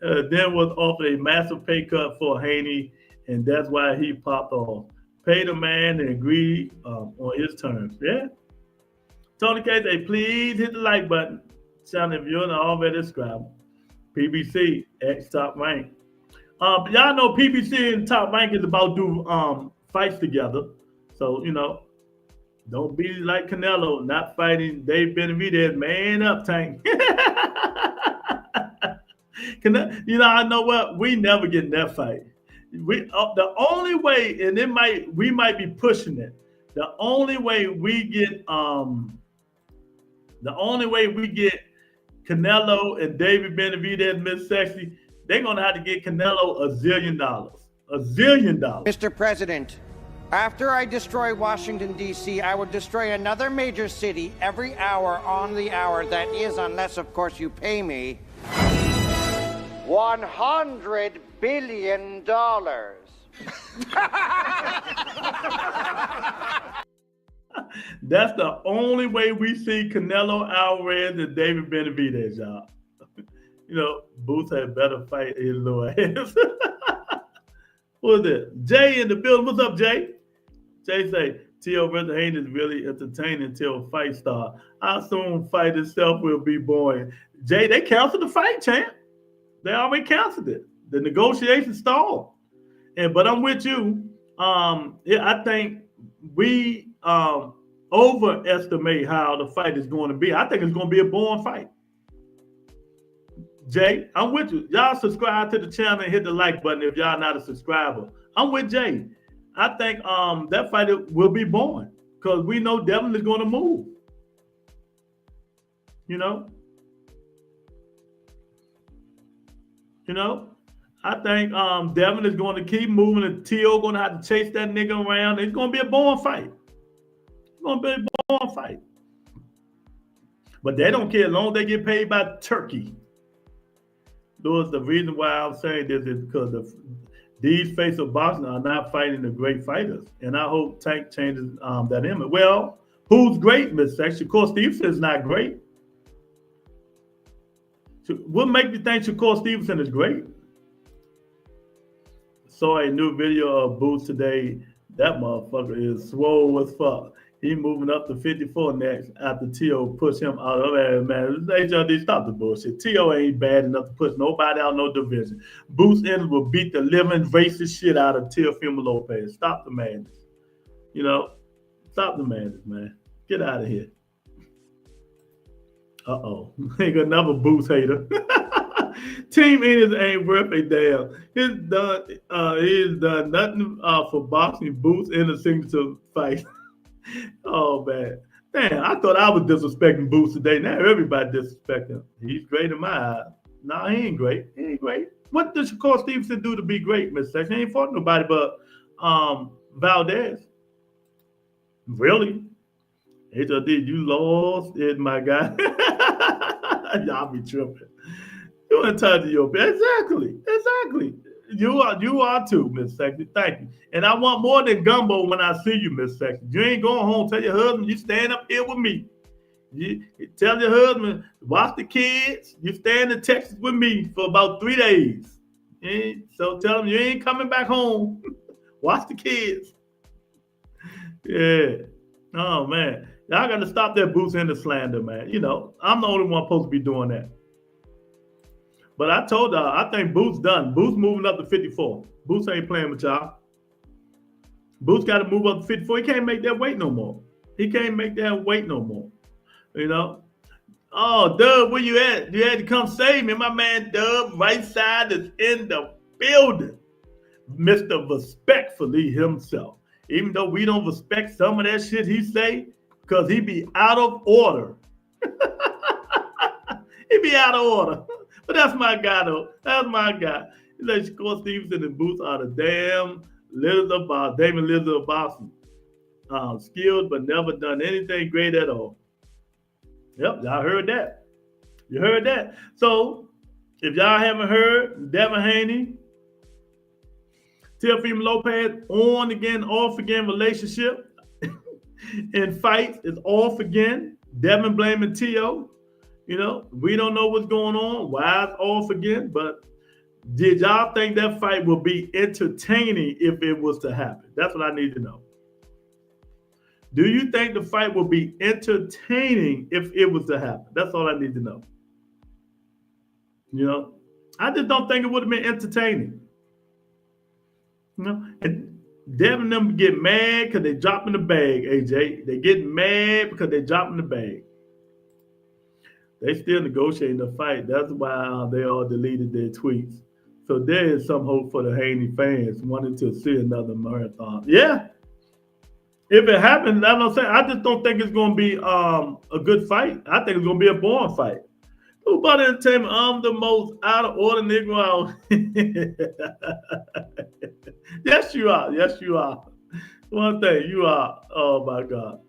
Then was offered a massive pay cut for Haney, and that's why he popped off. Paid a man and agreed on his terms. Yeah. Tony K say, please hit the like button. Channel if you're not already subscribed. PBC X Top Rank. But y'all know PBC and Top Rank is about to do fights together. So, you know, don't be like Canelo, not fighting Dave Benavidez. Man up, Tank. You know, I know what? We never get in that fight. The only way, and we might be pushing it. The only way we get Canelo and David Benavidez, Miss Sexy, they're gonna have to get Canelo $1 zillion. $1 zillion. Mr. President, after I destroy Washington, D.C., I will destroy another major city every hour on the hour. That is, unless, of course, you pay me $100 billion. That's the only way we see Canelo Alvarez and David Benavidez, y'all. You know, Boots had better fight his little ass. What's it? Jay in the building. What's up, Jay? Jay say, Teo versus Haney is really entertaining until fight start. I assume fight itself will be boring. Jay, they canceled the fight, champ. They already canceled it. The negotiations stalled. But I'm with you. I think we overestimate how the fight is going to be. I think it's going to be a boring fight. Jay, I'm with you. Y'all subscribe to the channel and hit the like button if y'all not a subscriber. I'm with Jay. I think that fight will be boring because we know Devin is going to move. You know, I think Devin is going to keep moving and Teo going to have to chase that nigga around. It's going to be a boring fight. It's going to be a boring fight. But they don't care as long as they get paid by Turkey. Those the reason why I'm saying this is because these face of boxing are not fighting the great fighters. And I hope Tank changes that image. Well, who's great, Miss Section? Of course, Stevenson is not great. What makes you think Shakur Stevenson is great? Saw a new video of Boots today. That motherfucker is swole as fuck. He moving up to 54 next after T.O. push him out of there, man. HLD, stop the bullshit. T.O. ain't bad enough to push nobody out no division. Boots Ennis will beat the living racist shit out of Teofimo Lopez. Stop the madness. You know, stop the madness, man. Get out of here. Uh-oh. Ain't got another Boots hater. Team Ennis ain't worth a damn. He's done nothing for boxing. Boots Ennis signature fight. Oh man, damn! I thought I was disrespecting Boots today. Now everybody disrespecting him. He's great in my eyes. No, he ain't great. He ain't great. What does Shakur Stevenson do to be great, Miss Section? He ain't fought nobody but Valdez. Really? HLD, you lost it, my guy. Y'all be tripping. You want to touch your exactly. You are too, Miss Sexy. Thank you. And I want more than gumbo when I see you, Miss Sexy. You ain't going home. Tell your husband you stand up here with me. You tell your husband, watch the kids. You stand in Texas with me for about 3 days. So tell him you ain't coming back home. Watch the kids. Yeah. Oh man, y'all got to stop that Boots Ennis slander, man. You know, I'm the only one supposed to be doing that. But I told y'all, I think Boots done. Boots moving up to 54. Boots ain't playing with y'all. Boots got to move up to 54. He can't make that weight no more. You know? Oh, Dub, where you at? You had to come save me. My man Dub, right side, is in the building. Mr. Respectfully himself. Even though we don't respect some of that shit he say, because he be out of order. He be out of order. But that's my guy, though. That's my guy. He like Shakur Stevenson and Boots are the damn Lizard of Boston. Damon Lizard of Boston. Skilled, but never done anything great at all. Yep, y'all heard that. You heard that. So, if y'all haven't heard, Devin Haney, Teofimo Lopez, on again, off again relationship in fights is off again. Devin blaming T.O. You know, we don't know what's going on, why it's off again, but did y'all think that fight will be entertaining if it was to happen? That's what I need to know. Do you think the fight will be entertaining if it was to happen? That's all I need to know. You know, I just don't think it would have been entertaining. You know, and Devin and them get mad because they dropping the bag, AJ. They get mad because they dropping the bag. They still negotiating the fight. That's why they all deleted their tweets. So there is some hope for the Haney fans wanting to see another marathon. Yeah. If it happens, that's what I'm saying. I just don't think it's going to be a good fight. I think it's going to be a boring fight. Nobody entertainment. I'm the most out of order nigga out. Yes, you are. Yes, you are. One thing, you are. Oh, my God.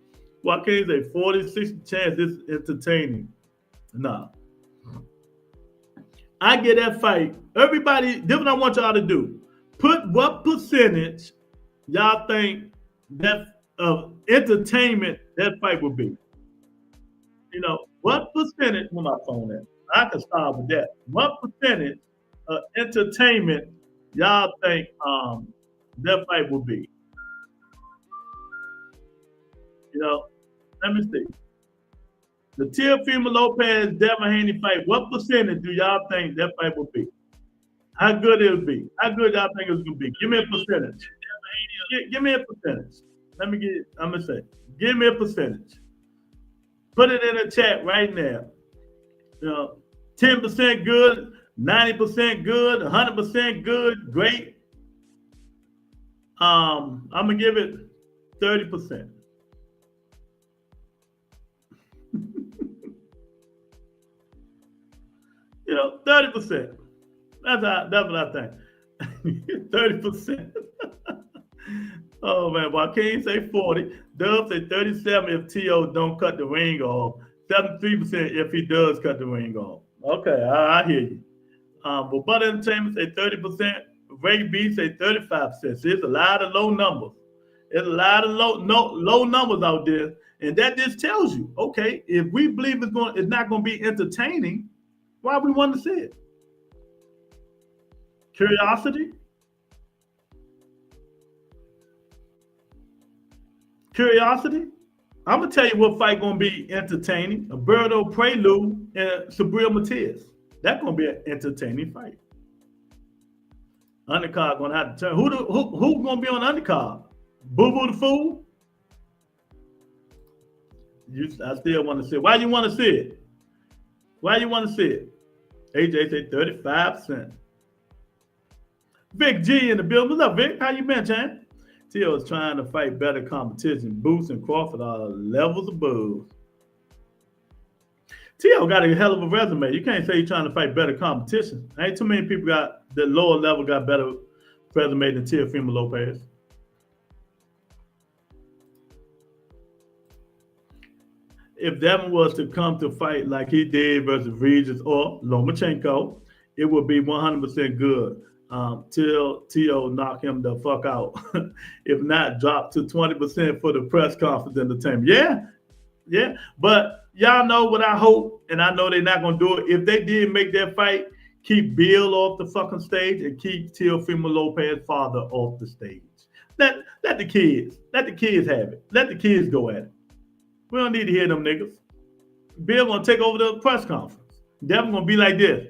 Joaquin say 40-60 chance this is entertaining. Nah. I get that fight. Everybody, this is what I want y'all to do. Put what percentage y'all think that of entertainment that fight will be. You know, what percentage, where my phone at? I can start with that. What percentage of entertainment y'all think that fight will be? You know, let me see. The Teofimo Lopez, Devin Haney fight, what percentage do y'all think that fight will be? How good it'll be? How good y'all think it's gonna be? Give me a percentage. Give me a percentage. I'm gonna say, give me a percentage. Put it in the chat right now. You know, 10% good, 90% good, 100% good, great. I'm gonna give it 30%. You know, 30%. That's what I think. 30%. Oh man, Joaquin say 40. Dub say 37 if T.O. don't cut the ring off. 73% if he does cut the ring off. Okay, I hear you. But Butter Entertainment say 30%. Ray B say 35%. See, it's a lot of low numbers. There's a lot of low numbers out there. And that just tells you, okay, if we believe it's not going to be entertaining, Why we want to see it? Curiosity? Curiosity? I'm going to tell you what fight going to be entertaining. Alberto Prelude and Sabril Matias. That's going to be an entertaining fight. Undercard going to have to turn. Who's going to be on the undercard? Boo Boo the Fool? I still want to see it. Why you want to see it? Why you want to see it? AJ said 35%. Vic G in the building. What's up, Vic? How you been, Chan? Tio is trying to fight better competition. Boots and Crawford are levels above. Tio got a hell of a resume. You can't say he's trying to fight better competition. Ain't too many people got the lower level got better resume than Teofimo Lopez. If Devin was to come to fight like he did versus Regis or Lomachenko, it would be 100% good. Till Tio knock him the fuck out. If not, drop to 20% for the press conference entertainment. Yeah. But y'all know what I hope, and I know they're not gonna do it. If they did make that fight, keep Bill off the fucking stage and keep Teofimo Lopez's father off the stage. Let the kids have it. Let the kids go at it. We don't need to hear them niggas. Bill gonna take over the press conference. Devin gonna be like this.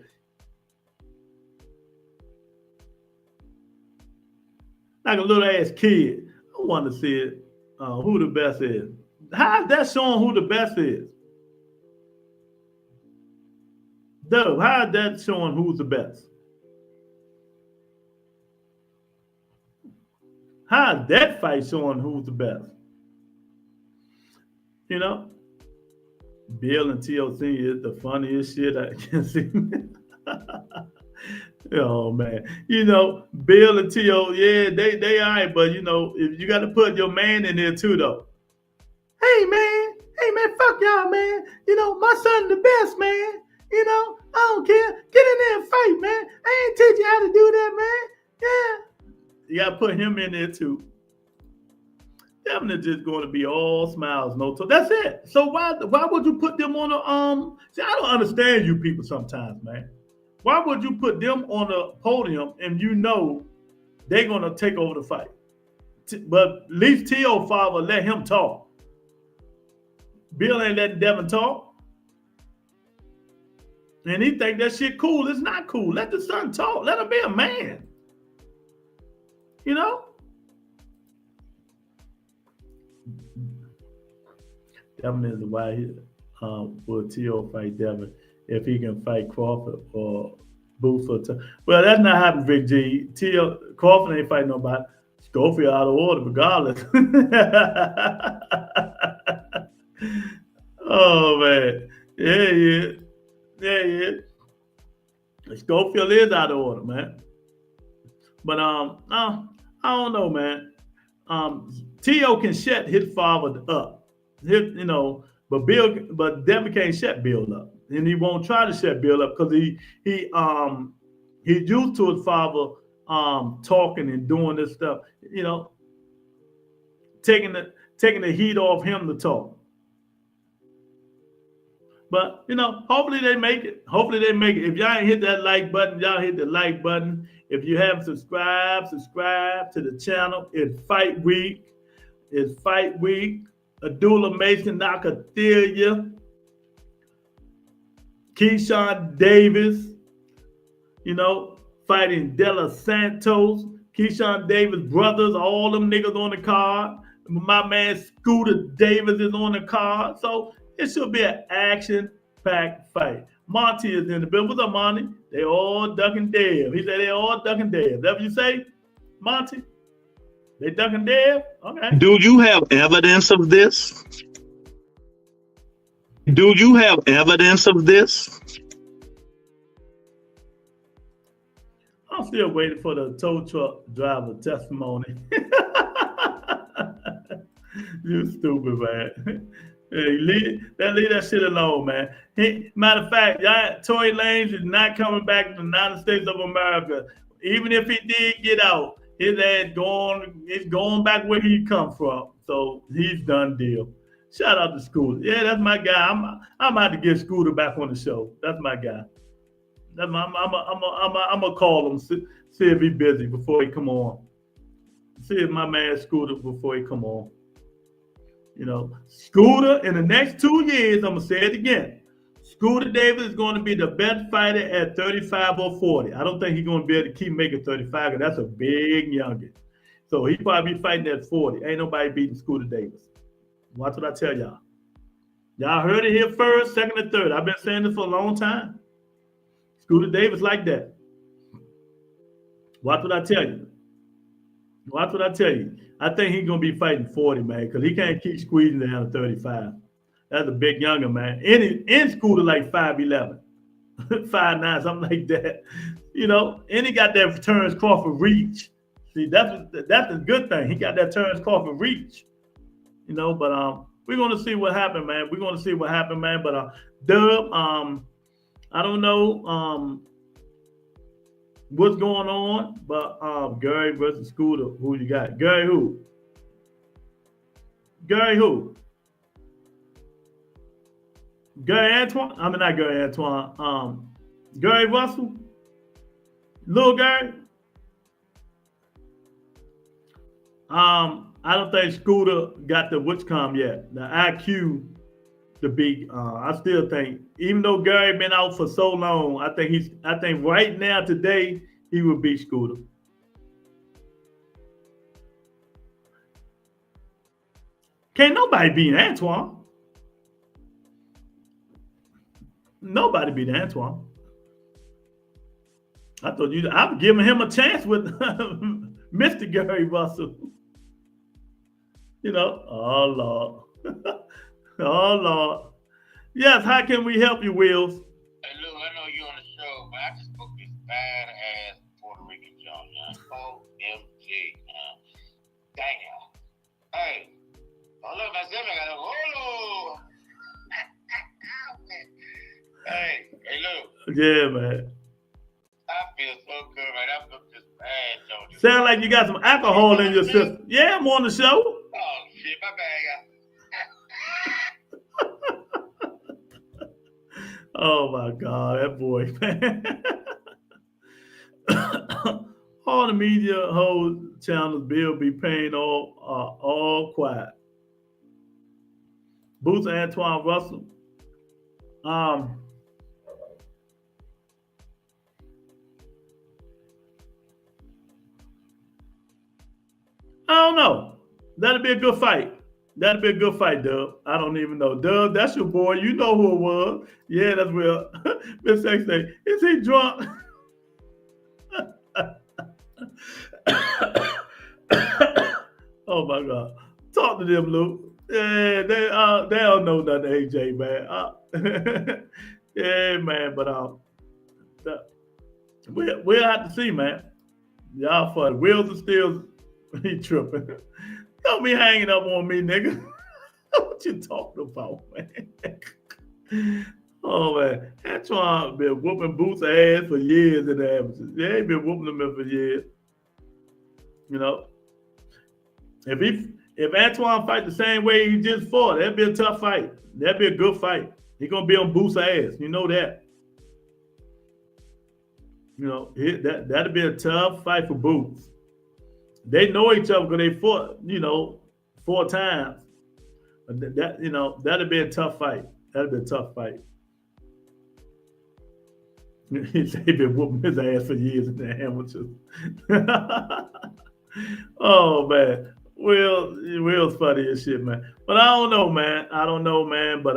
Like a little ass kid. I want to see it. Who the best is. How is that showing who the best is? Dub, how is that showing who's the best? How is that fight showing who's the best? You know? Bill and TOC is the funniest shit I can see. Oh man, you know, Bill and T.O., yeah, they all right, but you know, if you got to put your man in there too, though. Hey man, fuck y'all, man. You know, my son the best, man. You know, I don't care. Get in there and fight, man. I ain't teach you how to do that, man. Yeah, you got to put him in there too. Devin is just going to be all smiles, no talk. That's it. So why would you put them on a See, I don't understand you people sometimes, man. Why would you put them on a podium and you know they're going to take over the fight? But at least T.O. father let him talk. Bill ain't letting Devin talk. And he think that shit cool. It's not cool. Let the son talk. Let him be a man. You know? Devin is why he will T.O. fight Devin. If he can fight Crawford or Booth or well, that's not happening, Vic G. Crawford ain't fighting nobody. Schofield out of order, regardless. Oh man, yeah. Schofield is out of order, man. But I don't know, man. T.O. can shut his father up, but Devin can't shut Bill up. And he won't try to shut Bill up because he's used to his father talking and doing this stuff, you know, taking the heat off him to talk. But you know, hopefully they make it. If y'all ain't hit that like button, y'all hit the like button. If you haven't subscribe to the channel. It's Fight Week. Adula Mason Nakathelia. Keyshawn Davis, you know, fighting De Los Santos. Keyshawn Davis brothers, all them niggas on the card. My man Scooter Davis is on the card. So it should be an action-packed fight. Monty is in the building. What's up, Monty? They all ducking Dev. He said they all ducking Dev. That what you say, Monty? They ducking Dev? Okay. Do you have evidence of this? Do you have evidence of this? I'm still waiting for the tow truck driver testimony. You stupid, man. Hey, leave that shit alone, man. Matter of fact, Tory Lanez is not coming back to the United States of America. Even if he did get out, his ass going back where he come from. So he's done deal. Shout out to Scooter. Yeah, that's my guy. I'm about to get Scooter back on the show. That's my guy. I'm gonna call him, see if he's busy before he come on. See if my man Scooter before he come on. You know, Scooter in the next 2 years, I'm gonna say it again. Scooter Davis is going to be the best fighter at 35 or 40. I don't think he's going to be able to keep making 35 because that's a big youngin. So he probably be fighting at 40. Ain't nobody beating Scooter Davis. Watch what I tell y'all. Y'all heard it here first, second, and third. I've been saying this for a long time. Scooter Davis like that. Watch what I tell you. Watch what I tell you. I think he's going to be fighting 40, man, because he can't keep squeezing down to 35. That's a big younger man. In Scooter like 5'11", 5'9", something like that. You know, and he got that Terrence Crawford reach. See, that's a good thing. He got that Terrence Crawford reach. You know, but we're gonna see what happened, man. We're gonna see what happened, man. But Dub, I don't know what's going on, but Gary versus Scooter, who you got? Gary who? Gary who? Gary Antoine? I mean, not Gary Antoine. Gary Russell? Little Gary? I don't think Scooter got the whatcom yet. The IQ to beat. I still think, even though Gary been out for so long, I think right now today he would beat Scooter. Can't nobody beat Antoine. Nobody beat Antoine. I'm giving him a chance with Mr. Gary Russell. You know, oh Lord. Oh Lord. Yes, how can we help you, Wills? Hey, Lou, I know you're on the show, but I just booked this badass Puerto Rican joint, OMG, damn. Hey, hold up, I got a holo. Hey, Lou. Yeah, man. I feel so good, man. I booked this bad joint. Sound like you got some alcohol in your system. Yeah, I'm on the show. Oh, shit, my bad. Oh, my God, that boy, man. All the media whole channels bill be paying all quiet. Boots Antoine Russell. I don't know. That'll be a good fight. That'll be a good fight, Dub. I don't even know. Dub, that's your boy. You know who it was. Yeah, that's real. Miss X say, is he drunk? Oh my God. Talk to them, Luke. Yeah, they don't know nothing, AJ, man. Yeah, man, but we'll have to see, man. Y'all funny. Wheels are still he tripping. Don't be hanging up on me, nigga. What you talking about, man? Oh, man. Antoine been whooping Boots' ass for years in the amateurs. Yeah, he been whooping them for years. You know? If Antoine fight the same way he just fought, that'd be a tough fight. That'd be a good fight. He's going to be on Boots' ass. You know that. You know, that'd be a tough fight for Boots. They know each other because they fought, 4 times. That'd be a tough fight. That'd be a tough fight. He said he been whooping his ass for years in the amateurs. Oh, man. Will's funny as shit, man. But I don't know, man. But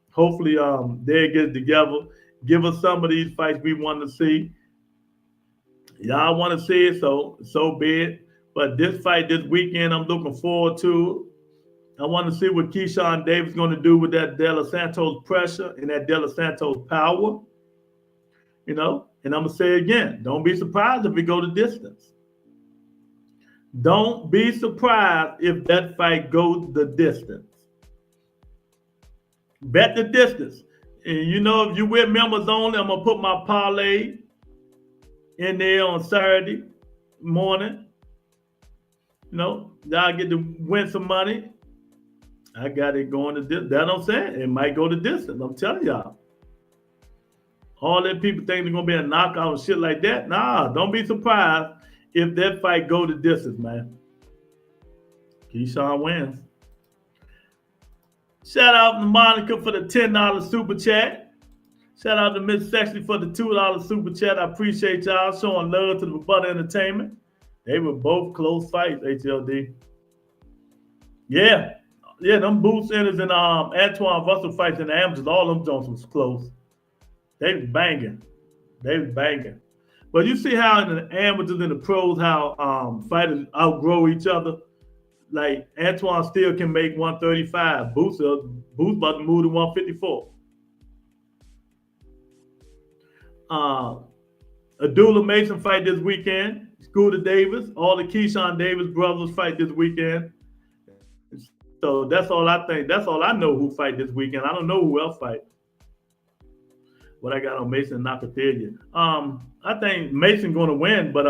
hopefully they'll get together. Give us some of these fights we want to see. Y'all want to see it, so be it. But this fight this weekend, I'm looking forward to. I want to see what Keyshawn Davis is going to do with that De Los Santos pressure and that De Los Santos power. And I'm going to say again, don't be surprised if we go the distance. Don't be surprised if that fight goes the distance. Bet the distance. And if you with members only, I'm going to put my parlay in there on Saturday morning. Y'all get to win some money. I got it going to distance. That's what I'm saying. It might go to distance. I'm telling y'all. All that people think they're gonna be a knockout and shit like that. Nah, don't be surprised if that fight go the distance, man. Keyshawn wins. Shout out to Monica for the $10 super chat. Shout out to Miss Sexy for the $2 super chat. I appreciate y'all showing love to the Butter Entertainment. They were both close fights, HLD. Yeah, them Boots Enders and Antoine Russell fights in the amateurs, all them Jones was close. They was banging. But you see how in the amateurs and the pros, how fighters outgrow each other. Like Antoine still can make 135. Boots about to move to 154. Abdullah Mason fight this weekend. Scooter Davis, all the Keyshawn Davis brothers fight this weekend. So that's all I think. That's all I know who fight this weekend. I don't know who else fight. What I got on Mason and Nakathila. I think Mason going to win, but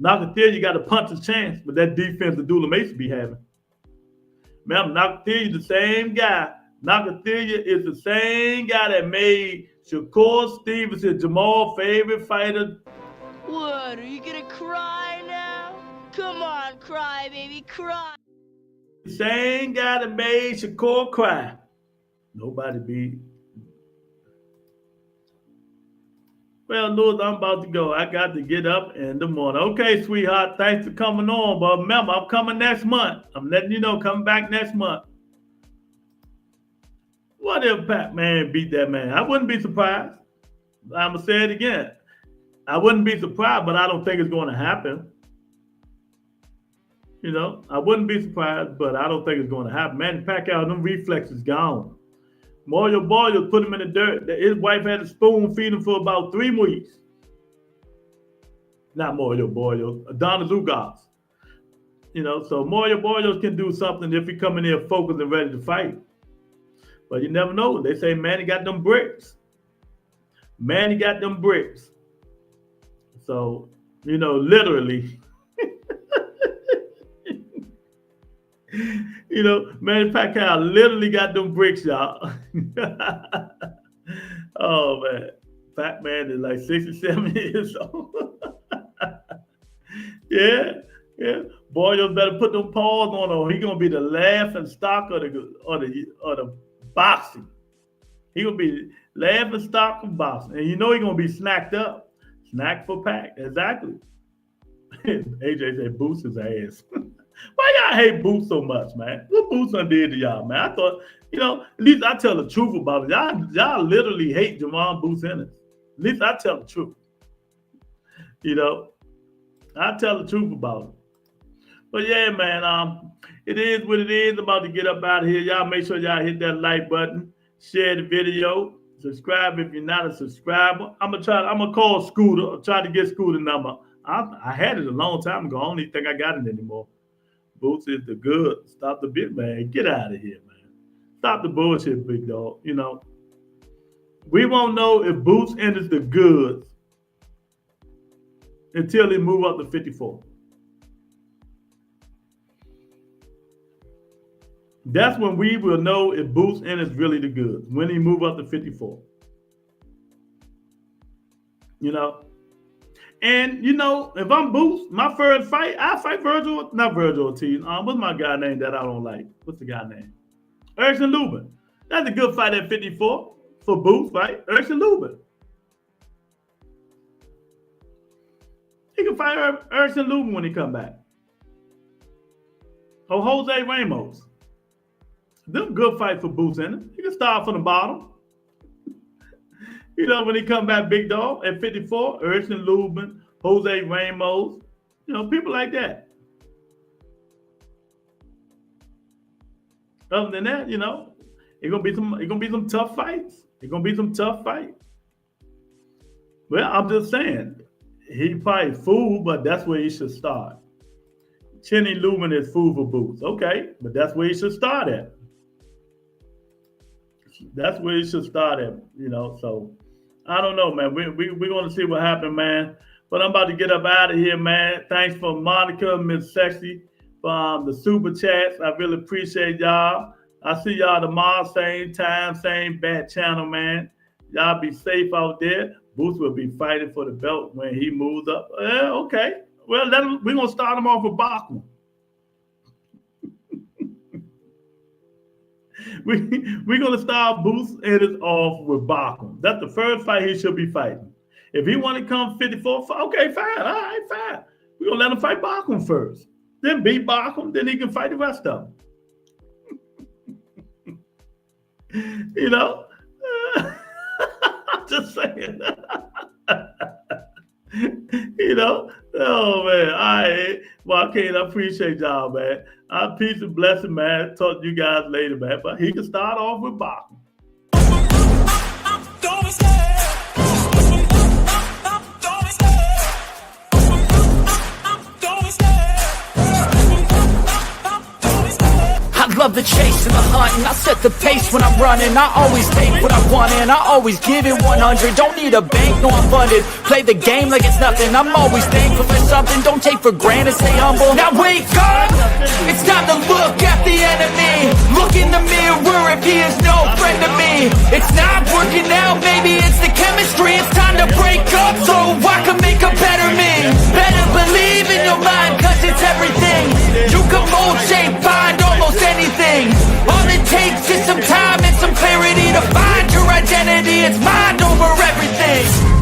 Nakathila got a puncher's chance, but that defense Abdullah Mason be having. Remember, Nakathila the same guy. Nakathila is the same guy that made Shakur Stevenson Jamal's favorite fighter. What, are you gonna cry now? Come on, cry, baby, cry. The same guy that made Shakur cry. Nobody beat. Well, Lord, I'm about to go. I got to get up in the morning. Okay, sweetheart, thanks for coming on. But remember, I'm coming next month. I'm letting you know, coming back next month. What if Pac-Man beat that man? I wouldn't be surprised. I'm going to say it again. I wouldn't be surprised, but I don't think it's going to happen. You know, I wouldn't be surprised, but I don't think it's going to happen. Manny Pacquiao, them reflexes gone. Mario Boyle put him in the dirt. His wife had a spoon feed him for about 3 weeks. Not Mario Boyle, Adonis Ugas. You know, so Mario Boyle can do something if he come in there focused and ready to fight. But you never know. They say Manny got them bricks. Manny got them bricks. So, you know, literally. You know, Manny Pacquiao literally got them bricks, y'all. Oh, man. Pac-Man is like 67 years old. Yeah. Boy, you better put them paws on him. He gonna be the laughing stock of the boxing. He gonna be laughing stock of boxing, and you know he gonna be snacked up. Snack for Pac, exactly. AJ said, "Boots his ass." Why y'all hate Boots so much, man? What Boots done did to y'all, man? I thought, you know, at least I tell the truth about it. Y'all literally hate Javon Boots Ennis. At least I tell the truth. You know, I tell the truth about it. But yeah, man, it is what it is. I'm about to get up out of here. Y'all make sure y'all hit that like button, share the video, subscribe if you're not a subscriber. I'm gonna call Scooter. I'll try to get Scooter number. I had it a long time ago. I don't even think I got it anymore. Boots is the good. Stop the big man. Get out of here, man. Stop the bullshit, big dog. You know, we won't know if Boots enters the goods until he move up to 54. That's when we will know if Boots enters really the goods, when he move up to 54. You know? And, you know, if I'm Boots, my first fight, I fight not Virgil Ortiz. What's my guy name that I don't like? What's the guy name? Erickson Lubin. That's a good fight at 54 for Boots, right? Erickson Lubin. He can fight Erickson Lubin when he come back. Or Jose Ramos. Them good fight for Boots in it. He can start from the bottom. You know, when he come back big dog at 54, Erickson Lubin, Jose Ramos, you know, people like that. Other than that, you know, it's gonna be some tough fights. Well, I'm just saying, he probably fool, but that's where he should start. Cheney Lubin is fool for Boots. Okay, but that's where he should start at. That's where he should start at, you know, so I don't know, man. We're going to see what happens, man. But I'm about to get up out of here, man. Thanks for Monica, Miss Sexy, for the super chats. I really appreciate y'all. I'll see y'all tomorrow, same time, same bat channel, man. Y'all be safe out there. Boots will be fighting for the belt when he moves up. Okay. Well, we're going to start him off with Bachman. We're going to start Boots and it's off with Bachman. That's the first fight he should be fighting. If he want to come 54, okay, fine. All right, fine. We're going to let him fight Bachman first. Then beat Bachman, then he can fight the rest of them. You know? Just saying. You know? Oh, man. All right. Well, I appreciate y'all, man. Peace and blessing, man. Talk to you guys later, man. But he can start off with Bachman. I love the chase and the hunt, and I set the pace when I'm running. I always take what I want and I always give it 100. Don't need a bank, no I'm funded. Play the game like it's nothing. I'm always thankful for something. Don't take for granted, stay humble. Now wake up, it's time to look at the enemy. Look in the mirror if he is no friend to me. It's not working out, maybe it's the chemistry. It's time to break up so I can make a better me. Better believe in your mind, cause it's everything. You can mold, shape, find almost anything. All it takes is some time and some clarity to find your identity. It's mind over everything.